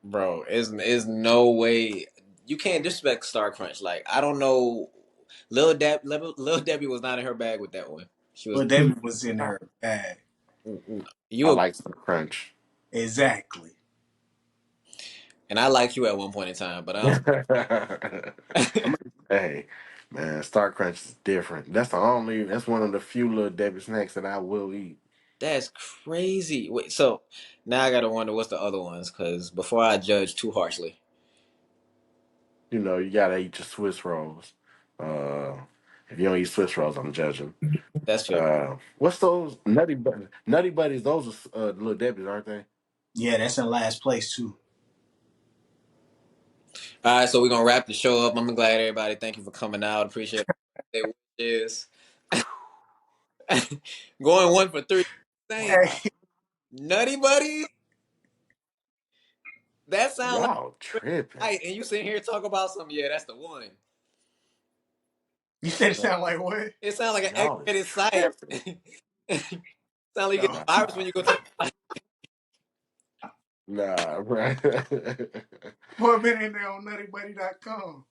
bro, is no way you can't disrespect Star Crunch. Like I don't know, Lil Debbie was not in her bag with that one. She was Well, David was in her bag. I you, like some crunch. Exactly. and I liked you at one point in time, but I'm, Hey, man, Star Crunch is different. That's one of the few little Debbie snacks that I will eat. that's crazy. Wait, so now I gotta wonder what's the other ones because before I judge too harshly, You gotta eat your Swiss rolls. Uh, if you don't eat Swiss rolls, I'm judging. that's fair. What's those Nutty Buddies? Those are little Debbie's, aren't they? yeah, that's in last place too. All right, so we're gonna wrap the show up. I'm glad everybody. Thank you for coming out. Appreciate their wishes. Going 1 for 3. Same. Hey, Nutty Buddies. That sounds like Y'all tripping. right, and you sitting here talk about something. Yeah, that's the one. You said it sound like what? It sounds like an Y'all is X-rated site. tripping. Sound like you get No. Nah, the virus when you go to the nah, bro. Put a minute in there on nuttybuddy.com.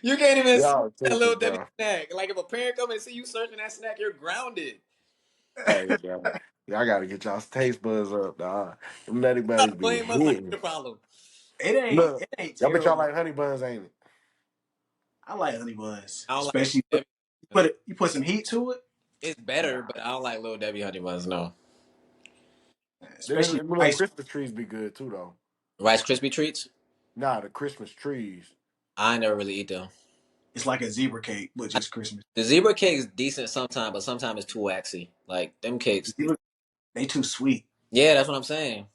You can't even see Y'all that tripping, little Debbie bro. snack. Like if a parent come and see you searching that snack, you're grounded. Hey, bro. Y'all gotta get y'all's taste buds up, dog. Them nutty buddies Stop be playing us like hitting. you the problem. Look, It ain't y'all bet y'all terrible. like honey buns, ain't it? I like honey buns, I don't like especially Debbie. you put some heat to it. It's Nah, better, but I don't like little Debbie honey buns. No. especially Them little ice. Christmas trees be good too, though. Rice Krispie treats. Nah, the Christmas trees. I never really eat them. It's like a zebra cake, but I- just Christmas. The zebra cake is decent sometimes, but sometimes it's too waxy. Like them cakes. Zebra, they too sweet. Yeah, that's what I'm saying.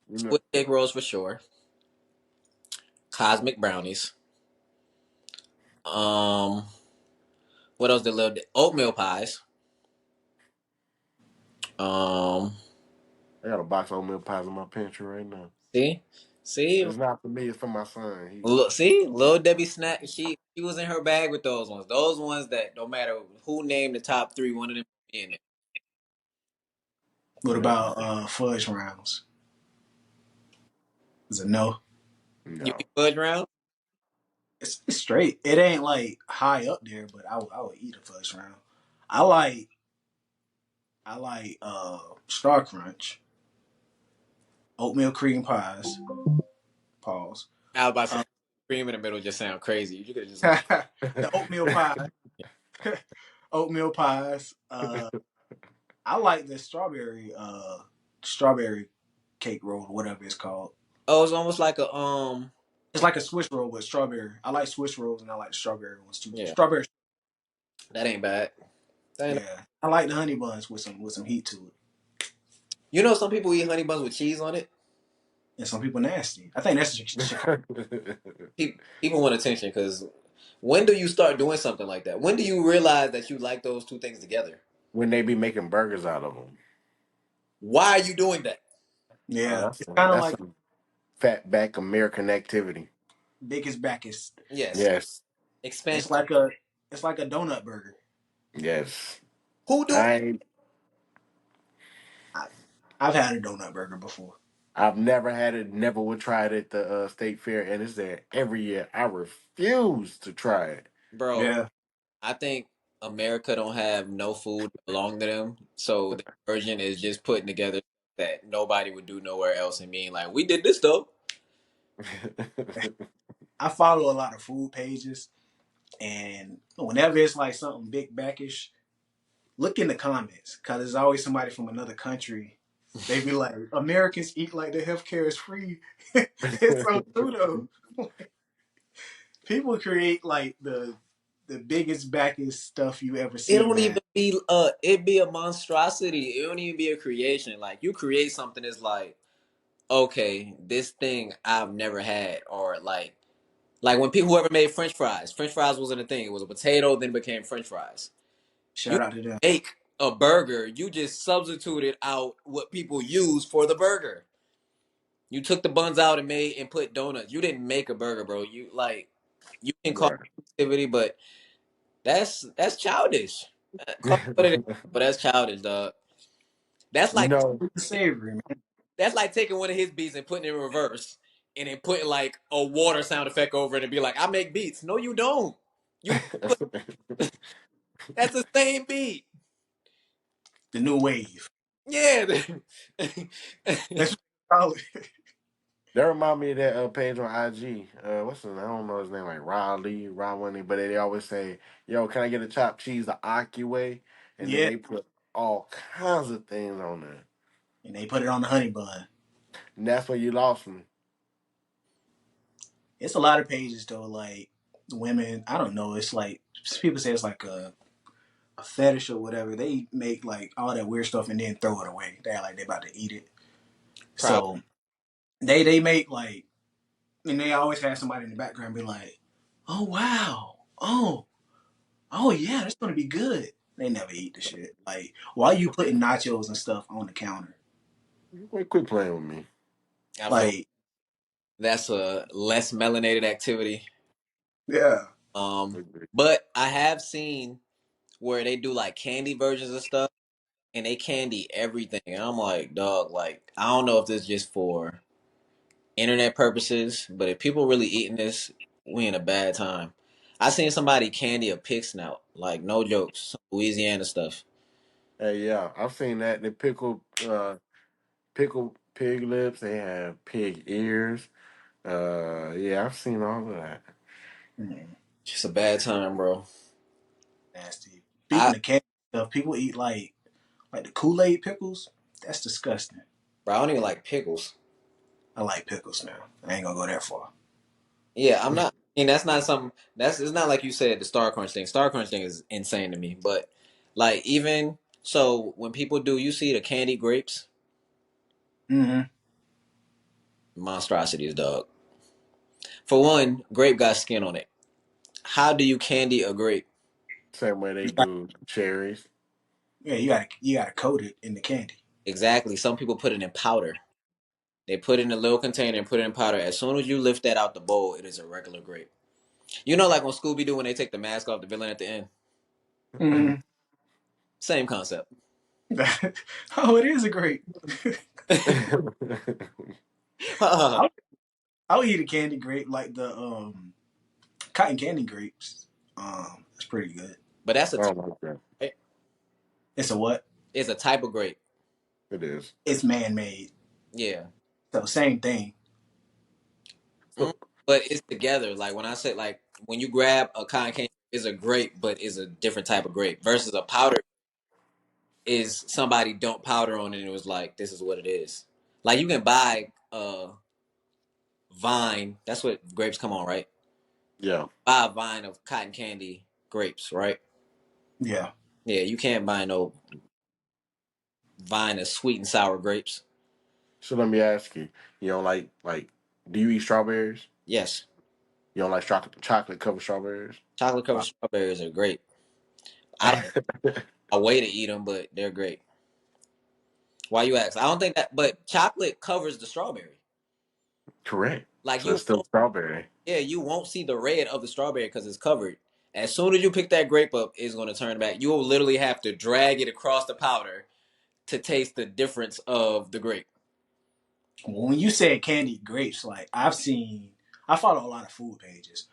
You know, Squid cake rolls for sure. Cosmic brownies. Um, what else? The little oatmeal pies. Um, I got a box of oatmeal pies in my pantry right now. see, see, It's not for me, it's for my son. look, see, little Debbie snack. She was in her bag with those ones. Those ones that no matter who named the top three, one of them be in it. What You know, about fudge rounds? Is a no. You no. eat fudge round? It's straight. It ain't like high up there, but I would eat a fudge round. I like Star Crunch, oatmeal cream pies. Pause. I was about to say Uh, cream in the middle just sound crazy. You could have just the oatmeal pie, oatmeal pies. I like the strawberry cake roll, whatever it's called. oh, it's almost like a It's like a Swiss roll with strawberry. I like Swiss rolls and I like the strawberry ones too. yeah, Strawberry, that ain't bad. That ain't, yeah. I like the honey buns with some heat to it. you know, some people eat honey buns with cheese on it. And some people nasty. I think that's Chicago. People want attention because when do you start doing something like that? When do you realize that you like those two things together? When they be making burgers out of them. Why are you doing that? Yeah, That's it's kind of that's like some fat back American activity. biggest backest. Yes, Yes, It's expansion. like a it's like a donut burger. yes. Who do? I ain't, I, I've had a donut burger before. I've never had it. Never would try it at the state fair, and it's there every year. I refuse to try it. Bro, Yeah, I think America don't have no food that belong to them, so the version is just putting together that nobody would do nowhere else and being like, we did this though. I follow a lot of food pages, and whenever it's like something big backish, look in the comments because there's always somebody from another country. They be like, Americans eat like their healthcare is free. It's so true though. People create like the biggest backest stuff you ever It see, don't man. even be it be a monstrosity. It don't even be a creation. Like you create something that's like, okay, this thing I've never had, or like when people whoever made French fries. French fries wasn't a thing. It was a potato, then became French fries. You Shout out to them. make a burger. You just substituted out what people use for the burger. You took the buns out and made and put donuts. You didn't make a burger, bro. You like you can call Right. it activity, but that's childish. Call it what it is, but that's childish, dog. That's You like know, Savory, man. that's like taking one of his beats and putting it in reverse, and then putting like a water sound effect over it and be like, "I make beats." No, you don't. You put that's the same beat. The new wave. Yeah. That's what they call it. that remind me of that page on IG. What's his name? I don't know his name, like Riley, Ron, but they always say, "Yo, can I get a chopped cheese the Aki way?" And then Yeah, they put all kinds of things on there, and they put it on the honey bun. and that's where you lost me. It's a lot of pages though, like women. I don't know. It's like people say it's like a fetish or whatever. They make like all that weird stuff and then throw it away. They act like they about to eat it. Proud. So they make like, and they always have somebody in the background be like, "Oh wow, Oh yeah, that's gonna be good. They never eat the shit. Like, why you putting nachos and stuff on the counter? Wait, quit playing with me. I feel Like, that's a less melanated activity. yeah. Um, but I have seen where they do like candy versions of stuff, and they candy everything. And I'm like, dog, like I don't know if this is just for internet purposes, but if people really eating this, we in a bad time. I seen somebody candy a pig snout, like no jokes, some Louisiana stuff. Hey, yeah, I've seen that. They pickle pig lips. They have pig ears. Yeah, I've seen all of that. Mm, Just a bad time, bro. nasty. I Speaking of candy stuff, people eat like the Kool-Aid pickles. That's disgusting. bro, I don't even like pickles. I like pickles now. I ain't gonna go that far. Yeah, I'm not. And that's not something. That's it's not like you said the Star Crunch thing. Star Crunch thing is insane to me. But like even so, when people do, you see the candy grapes, Mm-hmm. monstrosities, dog. For one, grape got skin on it. How do you candy a grape? Same way they do cherries. Yeah, you gotta coat it in the candy. Exactly. Some people put it in powder. They put it in a little container and put it in powder. As soon as you lift that out the bowl, it is a regular grape. You know, like on Scooby Doo when they take the mask off the villain at the end. Mm-hmm. Same concept. Oh, it is a grape. I'll, I'll eat a candy grape like the cotton candy grapes. It's pretty good. But that's a I type, don't like that. right? It's a what? It's a type of grape. It is. It's man made. Yeah. So same thing. Mm, So, but it's together. Like when I said, like when you grab a cotton candy, is a grape, but is a different type of grape. Versus a powder is somebody dumped powder on it and it was like, this is what it is. Like you can buy vine. That's what grapes come on, right? yeah. Buy a vine of cotton candy grapes, right? Yeah. Yeah, you can't buy no vine of sweet and sour grapes. So let me ask you. You don't like? Do you eat strawberries? Yes, You don't like chocolate covered strawberries? chocolate covered strawberries are great. I don't. I wait to eat them, but they're great. Why you ask? I don't think that, but chocolate covers the strawberry. Correct. Like So you it's still won't, strawberry. yeah, you won't see the red of the strawberry because it's covered. As soon as you pick that grape up, it's going to turn back. You will literally have to drag it across the powder to taste the difference of the grape. When you said candied grapes, like I follow a lot of food pages,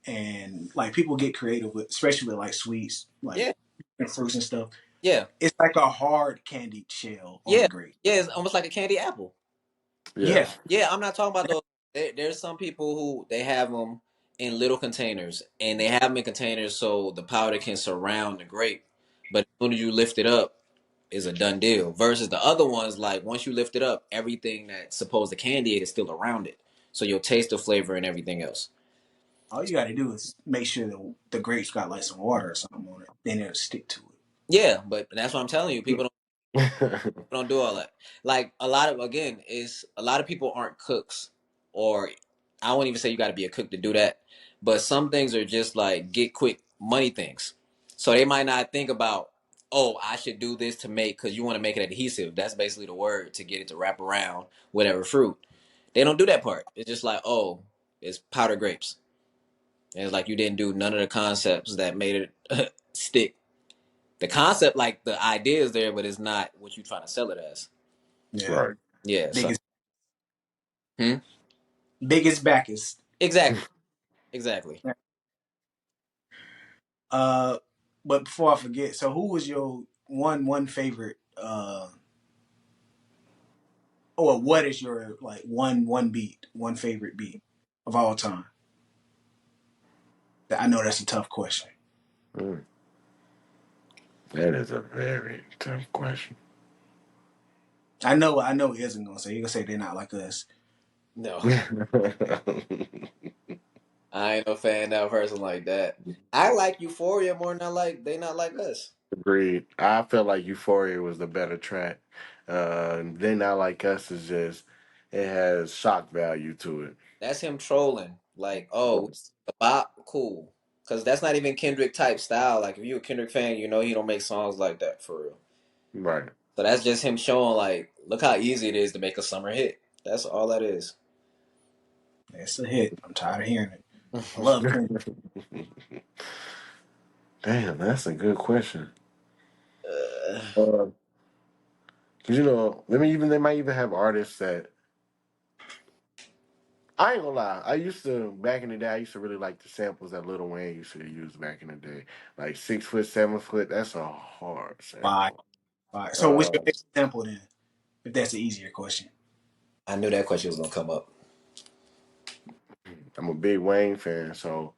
and like people get creative with, especially with like sweets, like Yeah, and fruits and stuff. yeah, It's like a hard candied shell on the yeah, grape. yeah. It's almost like a candy apple. Yeah. Yes. Yeah, I'm not talking about those. There's some people who they have them in little containers, and they have them in containers so the powder can surround the grape. But as soon as you lift it up, is a done deal. Versus the other ones, like once you lift it up, everything that's supposed to candy it is still around it, so you'll taste the flavor and everything else. All you got to do is make sure the grapes got like some water or something on it. Then it'll stick to Yeah, but that's what I'm telling you. it. Don't do all that. Like a lot of again is a lot of people aren't cooks, or I won't even say you got to be a cook to do that. But some things are just like get quick money things. So they might not think about, oh, I should do this to make because you want to make it adhesive. That's basically the word to get it to wrap around whatever fruit. They don't do that part. It's just like, oh, it's powdered grapes. And it's like you didn't do none of the concepts that made it stick. The concept, like the idea is there, but it's not what you're trying to sell it as. Yeah. Right. Yeah, so Biggest hmm? biggest backest. Exactly, exactly. Uh, but before I forget, so who was your one favorite? Or what is your like one beat, one favorite beat of all time? I know that's a tough question. Mm, that is a very tough question. I know he isn't gonna say. He's gonna say they're not like us. No, I ain't no fan of that person like that. I like Euphoria more than I like They Not Like Us. Agreed. I felt like Euphoria was the better track. They Not Like Us is just it has shock value to it. That's him trolling. Like, oh, the bop, cool. Cause that's not even Kendrick type style. Like if you a Kendrick fan, you know he don't make songs like that for real. Right. So that's just him showing like, look how easy it is to make a summer hit. That's all that is. It's a hit. I'm tired of hearing it. I love Kendrick. Damn, that's a good question. Uh, Uh, Cause you know, they might even have artists that I ain't gonna lie. I used to back in the day. I used to really like the samples that Lil Wayne used to use back in the day, like 6 foot, 7 foot. That's a hard Fine. sample. Fine. So what's Uh, your favorite sample then? If that's an easier question. I knew that question was gonna come up. I'm a big Wayne fan, so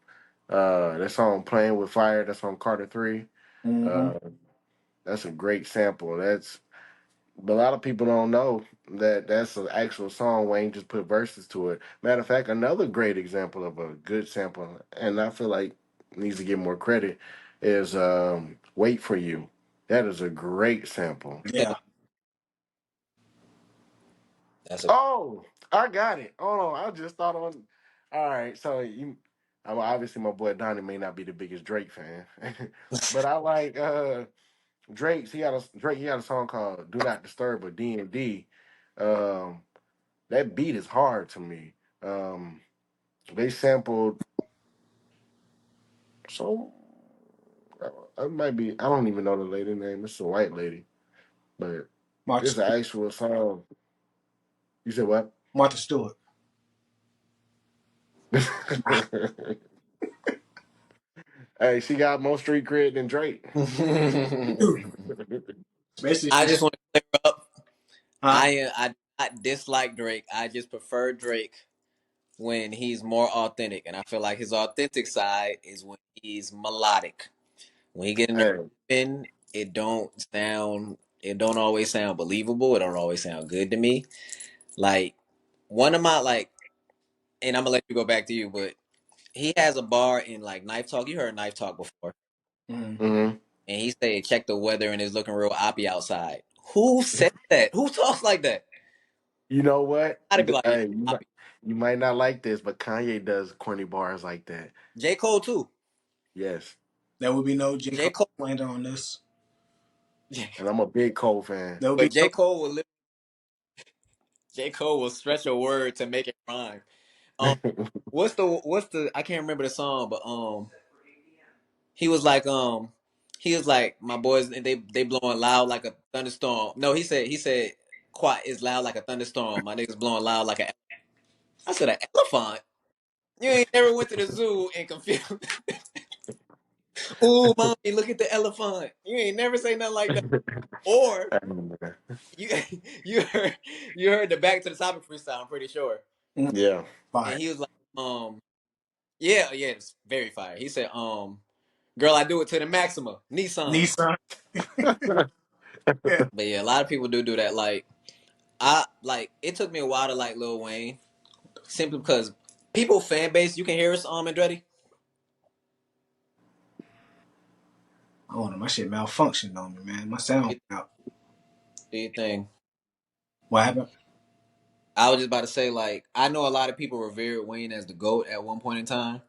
that song "Playing with Fire" that's on Carter 3. Mm-hmm. Uh, that's a great sample. But a lot of people don't know that that's an actual song. Wayne just put verses to it. Matter of fact, another great example of a good sample, and I feel like needs to get more credit, is "Wait for You." That is a great sample. Yeah, Yeah. that's a. Oh, I got it. Hold on, I just thought on. All right, so obviously my boy Donnie may not be the biggest Drake fan, but I like Drake's. He had a song called "Do Not Disturb" or D&D. Um, that beat is hard to me. Um, they sampled so it might be. I don't even know the lady name. It's a white lady, but Martha it's an Stewart. actual song. You said what? Martha Stewart. Hey, she got more street cred than Drake. Dude, especially I since just want to clear up. huh? I do not dislike Drake. I just prefer Drake when he's more authentic, and I feel like his authentic side is when he's melodic. When he get in there Hey, rapping, it don't always sound believable. It don't always sound good to me. Like one of my like, and I'm gonna let you go back to you, but he has a bar in like Knife Talk. You heard Knife Talk before, Mm. hmm and he said, "Check the weather and it's looking real oppy outside." Who said that? Who talks like that? you know what? I'd be like, "Yeah, Hey, oppy." you might not like this, but Kanye does corny bars like that. J Cole too. Yes, There will be no J. J Cole Cole, slander on this. and I'm a big Cole fan. There will but be no J Cole will stretch a word to make it rhyme. Um, what's the I can't remember the song, but he was like he was like my boys and they blowing loud like a thunderstorm. No, he said quiet is loud like a thunderstorm. My niggas blowing loud like a I said an elephant. You ain't never went to the zoo and confused. Ooh, mommy, look at the elephant. You ain't never say nothing like that. Or you you heard you heard the back to the topic freestyle. I'm pretty sure. mm, Yeah. And fire. he was like, yeah, it's very fire. He said, girl, I do it to the maxima, Nissan. Nissan. Yeah. But yeah, a lot of people do that. Like I like it took me a while to like Lil Wayne simply because people fan base. You can hear us, Andretti. I don't know. My shit malfunctioned on me, man. My sound Do out. your thing. What happened? I was just about to say, like, I know a lot of people revered Wayne as the GOAT at one point in time,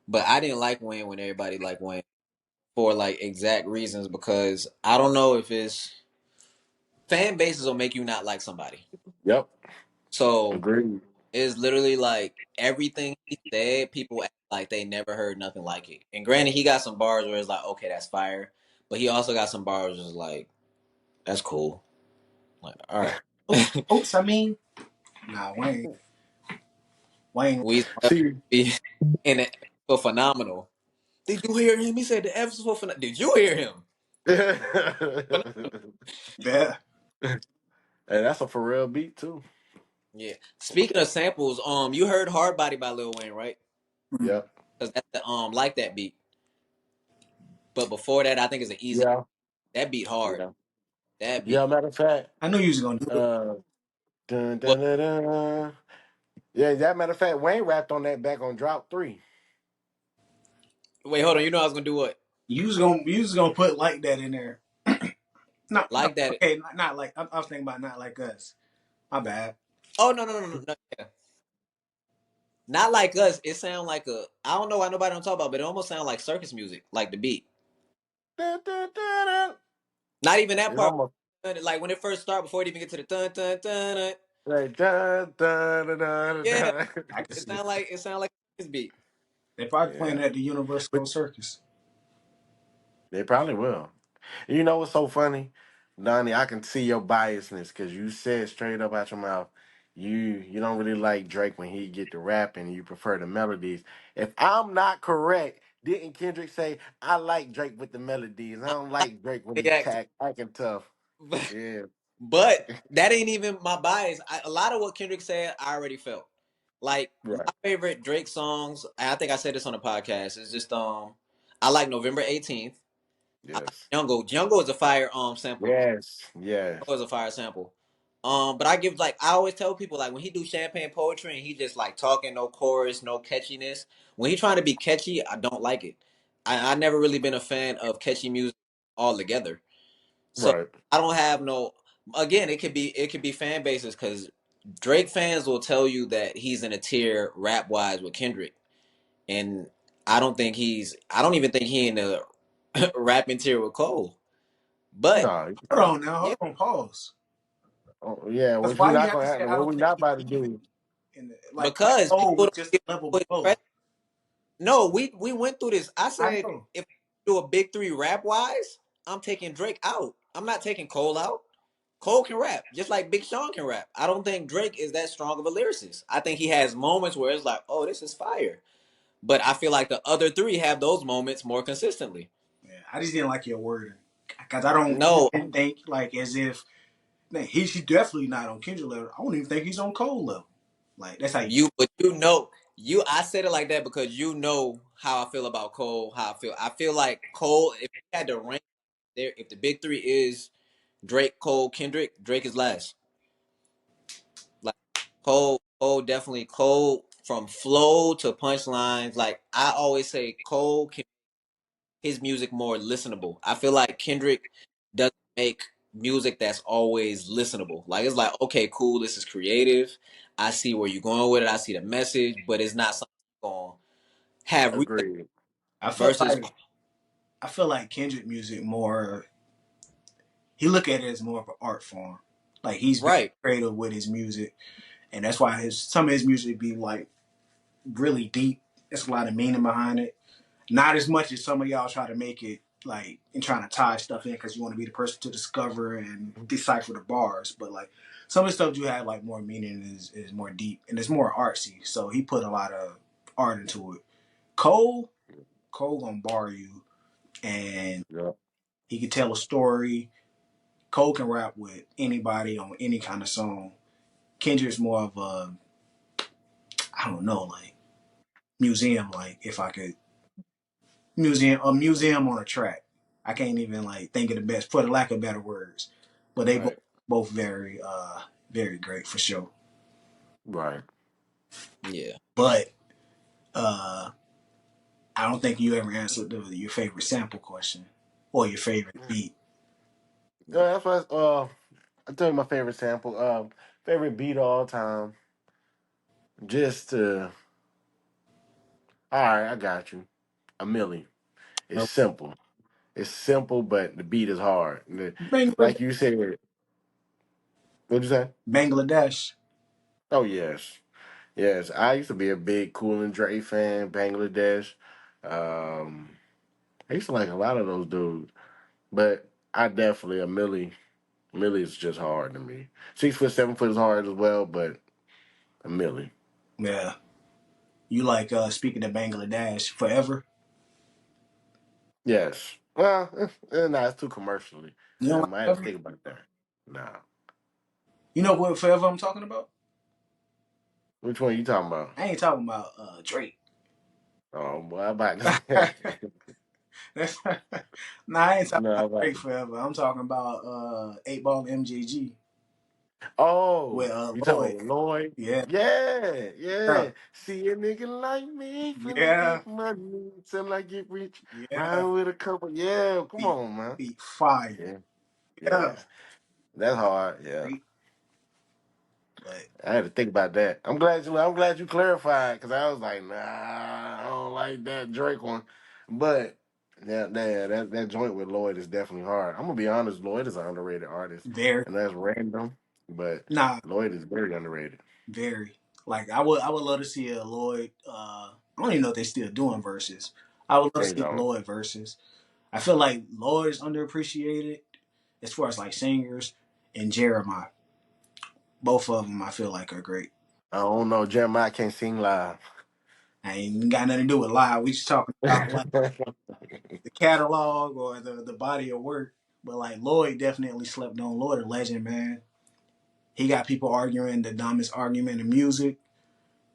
but I didn't like Wayne when everybody liked Wayne for like exact reasons because I don't know if it's fan bases will make you not like somebody. Yep. So Agreed. it's literally like everything he said, people act like they never heard nothing like it. And granted, he got some bars where it's like, okay, that's fire, but he also got some bars where it's like, that's cool. Like, all right. Oops, I mean, nah, Wayne. Wayne. We See, be in it for phenomenal. Did you hear him? He said the F's for phenomenal. Did you hear him? and Yeah. that's a for real beat too. Yeah. Speaking of samples, you heard "Hard Body" by Lil Wayne, right? Mm. Yep. Because that's the like that beat. But before that, I think it's an easy. Yeah. That beat hard. Yeah. That Yeah. beat. Matter of fact, I knew you was gonna do it. uh, dun, What? dun, dun, dun. Yeah. That matter of fact, Wayne rapped on that back on Drop 3. Wait, hold on. You know I was gonna do what? You was gonna put like that in there. No, no, Like that. okay, not like I was thinking about not like us. My bad. Oh no. Yeah. Not like us. It sound like a. I don't know why nobody don't talk about, but it almost sound like circus music, like the beat. Dun, dun, dun, dun. Not even that It's part. almost Like when it first started, before it even get to the dun dun dun dun. like dun, dun, dun, dun, Yeah, dun. I can see it. it sound like this beat. They probably playing Yeah, it at the Universal but Circus. they probably will. You know what's so funny, Donnie? I can see your biasness because you said straight up out your mouth, you don't really like Drake when he get to rapping. You prefer the melodies. If I'm not correct, didn't Kendrick say I like Drake with the melodies? I don't like Drake when he Yeah, acting tough. Yeah, but that ain't even my bias. A lot of what Kendrick said, I already felt. Like right. my favorite Drake songs, and I think I said this on the podcast, is just I like November 18th. I like Yes. Jungle. Jungle is a fire sample. Yes. Yes. Jungle is a fire sample. But I give like I always tell people like when he do champagne poetry and he just like talking, no chorus, no catchiness. When he trying to be catchy, I don't like it. I never really been a fan of catchy music altogether. So Right. I don't have no. Again, it could be fan bases because Drake fans will tell you that he's in a tier rap wise with Kendrick, and I don't think he's. I don't even think he in a rapping tier with Cole. But No. Hold on now, yeah, hold on, pause. Oh, yeah. Because Which we why you not have gonna to say happen. I What don't we think not he about to do. in the, like because Cole people was don't just give a level Cole his below. credit. No, we went through this. I I said know. if we do a big three rap wise, I'm taking Drake out. I'm not taking Cole out. Cole can rap, just like Big Sean can rap. I don't think Drake is that strong of a lyricist. I think he has moments where it's like, oh, this is fire. But I feel like the other three have those moments more consistently. Yeah, I just didn't like your wording because I No, didn't think like as if man, he's definitely not on Kendrick level. I don't even think he's on Cole level. Like that's how you. but I said it like that because you know how I feel about Cole. How I feel like Cole. If we had to rank there, if the big three is Drake, Cole, Kendrick, Drake is last. Like Cole definitely Cole from flow to punchlines. Like I always say, Cole can his music more listenable. I feel like Kendrick doesn't make music that's always listenable. Like it's like, okay, cool, this is creative. I see where you're going with it. I see the message, but it's not something you're gonna have replay Agreed. I feel versus like I feel like Kendrick music more. He look at it as more of an art form. Like he's very right. creative with his music, and that's why his some of his music be like really deep. There's a lot of meaning behind it. Not as much as some of y'all try to make it like and trying to tie stuff in because you want to be the person to discover and decipher the bars. But like some of the stuff you have like more meaning is more deep and it's more artsy. So he put a lot of art into it. Cole, Cole gonna bar you and Yeah. he can tell a story. Cole can rap with anybody on any kind of song. Kendrick's more of a I don't know like museum like if I could museum on a track. I can't even like think of the best for the lack of better words. But they Right. both very very great for sure. Right. Yeah. But uh I don't think you ever answered your favorite sample question or your favorite beat. Yeah, that's what. I tell you my favorite sample. Favorite beat of all time. Just to. All right, I got you. A milli. It's Uh, simple. It's simple, but the beat is hard. Bangladesh. Like you said. What'd you say? Bangladesh. Oh yes, yes. I used to be a big Cool and Dre fan. Bangladesh. Um, I used to like a lot of those dudes, but I definitely a milli. Millie is just hard to me. 6 foot, 7 foot is hard as well, but a millie. Yeah. You like speaking of Bangladesh forever? Yes. Well, nah, it's too commercially. You don't like I had to forever? think about that. Nah. You know what forever I'm talking about? Which one you talking about? I ain't talking about Drake. Oh, boy, I'm about to That's, say. nah, I ain't talking No, I'm about about Drake to. forever. I'm talking about 8 Ball MJG with Oh, you talking Lloyd. about Lloyd? Yeah, Yeah, yeah, yeah. See a nigga like me, finna yeah, get money till I get rich. yeah. Ride with a couple. Yeah, come Beat, on, man. beat fire. Yeah, Yeah, yes. That's hard. Yeah. Drake. But I had to think about that. I'm glad you clarified because I was like, nah, I don't like that Drake one. But that joint with Lloyd is definitely hard. I'm gonna be honest, Lloyd is an underrated artist, very, and that's random. But nah, Lloyd is very underrated. very. Like I would love to see a Lloyd. I don't even know if they're still doing verses. I would love to They see a don't. Lloyd verses. I feel like Lloyd is underappreciated as far as like singers, and Jeremiah. Both of them I feel like are great. I don't know. Jeremiah can't sing live. I ain't got nothing to do with live. We just talking about like the catalog or the body of work. But like Lloyd definitely slept on. Lloyd a legend, man. He got people arguing the dumbest argument in music.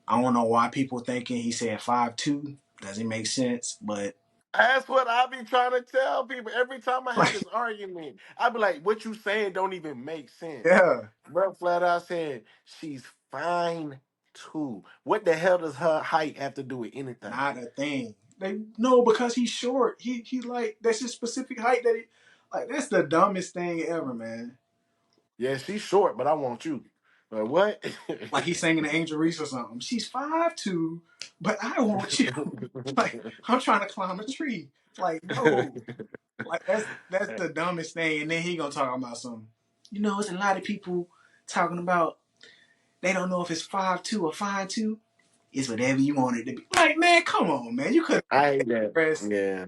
I don't know why people thinking he said 5'2". Doesn't make sense, but That's what I be trying to tell people every time I have like this argument. I be like, "What you saying don't even make sense." yeah, Bro, flat out said she's fine too. What the hell does her height have to do with anything? not a thing. They no because he's short. He like that's his specific height that he like that's the dumbest thing ever, man. Yeah, she's short, but I want you. Like what? Like he's singing to Angel Reese or something. She's 5'2", but I want you. Like I'm trying to climb a tree. Like no, like that's the dumbest thing. And then he gonna talk about some. You know, it's a lot of people talking about they don't know if it's 5'2" or 5'2". It's whatever you want it to be. Like man, come on, man. You could I hate that. press. Yeah,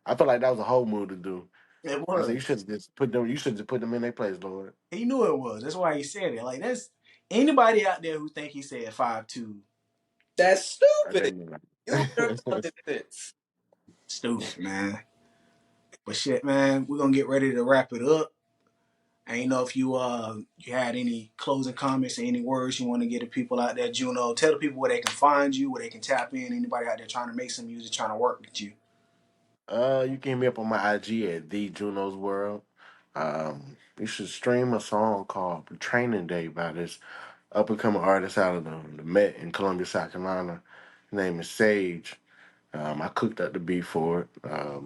I feel like that was a whole move to do. It I said was. you should just put them. You should just put them in their place, Lord. He knew it was. That's why he said it. Like that's anybody out there who think he said 5'2", That's I stupid. didn't Use your know. common sense. stupid, man. But shit, man, we're gonna get ready to wrap it up. I ain't know if you had any closing comments or any words you want to get to people out there, Juno. Tell the people where they can find you, where they can tap in. Anybody out there trying to make some music, trying to work with you. You can hit me up on my IG at the Juno's World. You should stream a song called "Training Day" by this up and coming artist out of the Met in Columbia, South Carolina. His name is Sage. I cooked up the beat for it.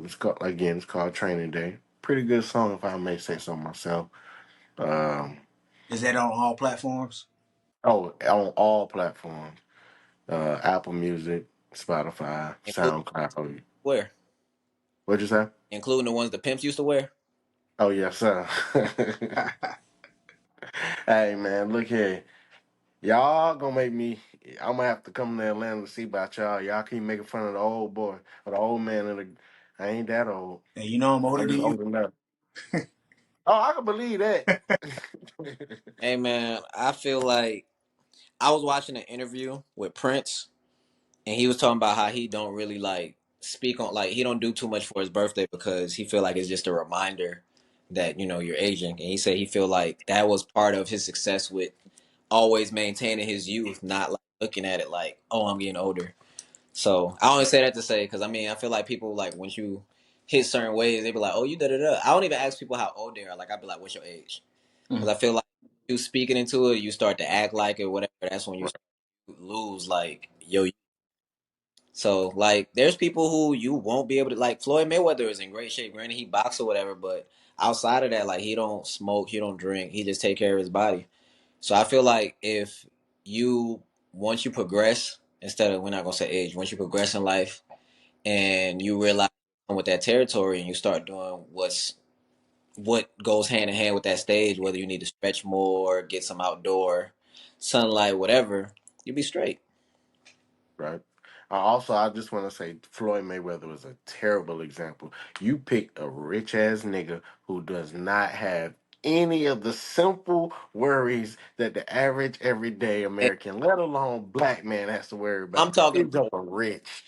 It's called Training Day. Pretty good song if I may say so myself. Um, Is that on all platforms? oh, on all platforms. Apple Music, Spotify, Include SoundCloud. wear. What'd you say? Including the ones the pimps used to wear. Oh yes, sir. Hey man, look here. Y'all gonna make me. I'm gonna have to come to Atlanta to see about y'all. Y'all keep making fun of the old boy or the old man. I ain't that old. And you know I'm older I'm than just you. old enough. Oh, I can believe that. Hey man, I feel like I was watching an interview with Prince, and he was talking about how he don't really like speak on like he don't do too much for his birthday because he feel like it's just a reminder that you're aging, and he said he feel like that was part of his success with always maintaining his youth, not like looking at it like, oh, I'm getting older. So I only say that to say because I mean I feel like people like once you hit certain ways, they be like, oh, you da da da. I don't even ask people how old they are. Like I be like, what's your age? Because Mm. I feel like you speaking into it, you start to act like it, whatever. That's when you start to lose like yo. So like, there's people who you won't be able to like. Floyd Mayweather is in great shape. Granted, he boxes or whatever, but outside of that, like he don't smoke, he don't drink, he just take care of his body. So I feel like if you once you progress, instead of we're not gonna say age, once you progress in life and you realize with that territory and you start doing what goes hand in hand with that stage, whether you need to stretch more, get some outdoor sunlight, whatever, you'll be straight. Right. I just want to say Floyd Mayweather was a terrible example. You picked a rich ass nigga who does not have any of the simple worries that the average everyday And American, let alone black man, has to worry I'm about. talking It's just about a rich.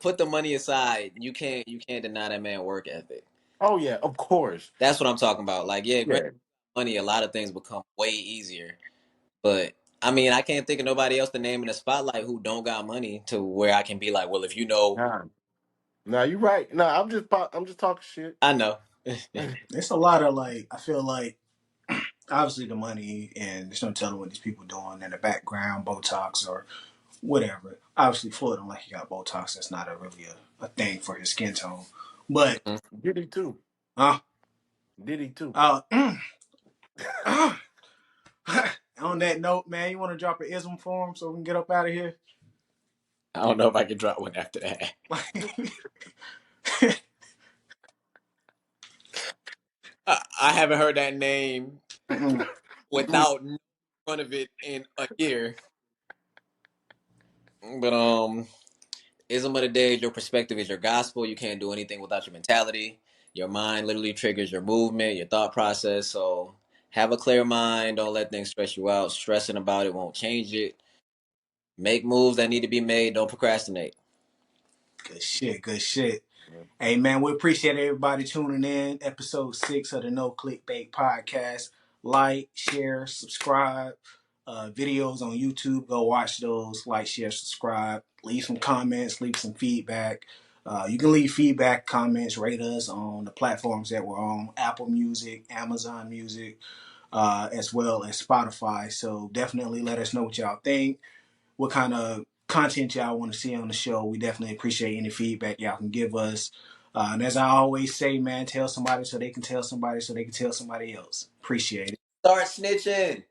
put the money aside. You can't deny that man work ethic. Oh yeah, of course. That's what I'm talking about. Like, yeah, great Yeah. money, a lot of things become way easier. But I mean, I can't think of nobody else to name in the spotlight who don't got money to where I can be like, well, if you know, Nah. Nah, you're right. No, I'm just talking shit. I know. It's a lot of like I feel like obviously the money and there's no telling what these people doing in the background, Botox or whatever. Obviously Floyd don't like he got Botox. That's not a thing for his skin tone. But Mhm. Diddy too. uh Diddy too. uh, mm, uh On that note, man, you want to drop an ism for him so we can get up out of here? I don't know if I can drop one after that. I haven't heard that name Mm-mm. without in front of it in a year. But ism of the day is your perspective is your gospel. You can't do anything without your mentality. Your mind literally triggers your movement, your thought process. So have a clear mind. Don't let things stress you out. Stressing about it won't change it. Make moves that need to be made. Don't procrastinate. Good shit. Good shit. Hey man, we appreciate everybody tuning in. Episode 6 of the No Clickbait Podcast. Like, share, subscribe. Videos on YouTube. Go watch those. Like, share, subscribe. Leave some comments. Leave some feedback. You can leave feedback, comments, rate us on the platforms that we're on: Apple Music, Amazon Music, as well as Spotify. So definitely let us know what y'all think, what kind of content y'all want to see on the show. We definitely appreciate any feedback y'all can give us. And as I always say, man, tell somebody so they can tell somebody so they can tell somebody else. Appreciate it. Start snitching.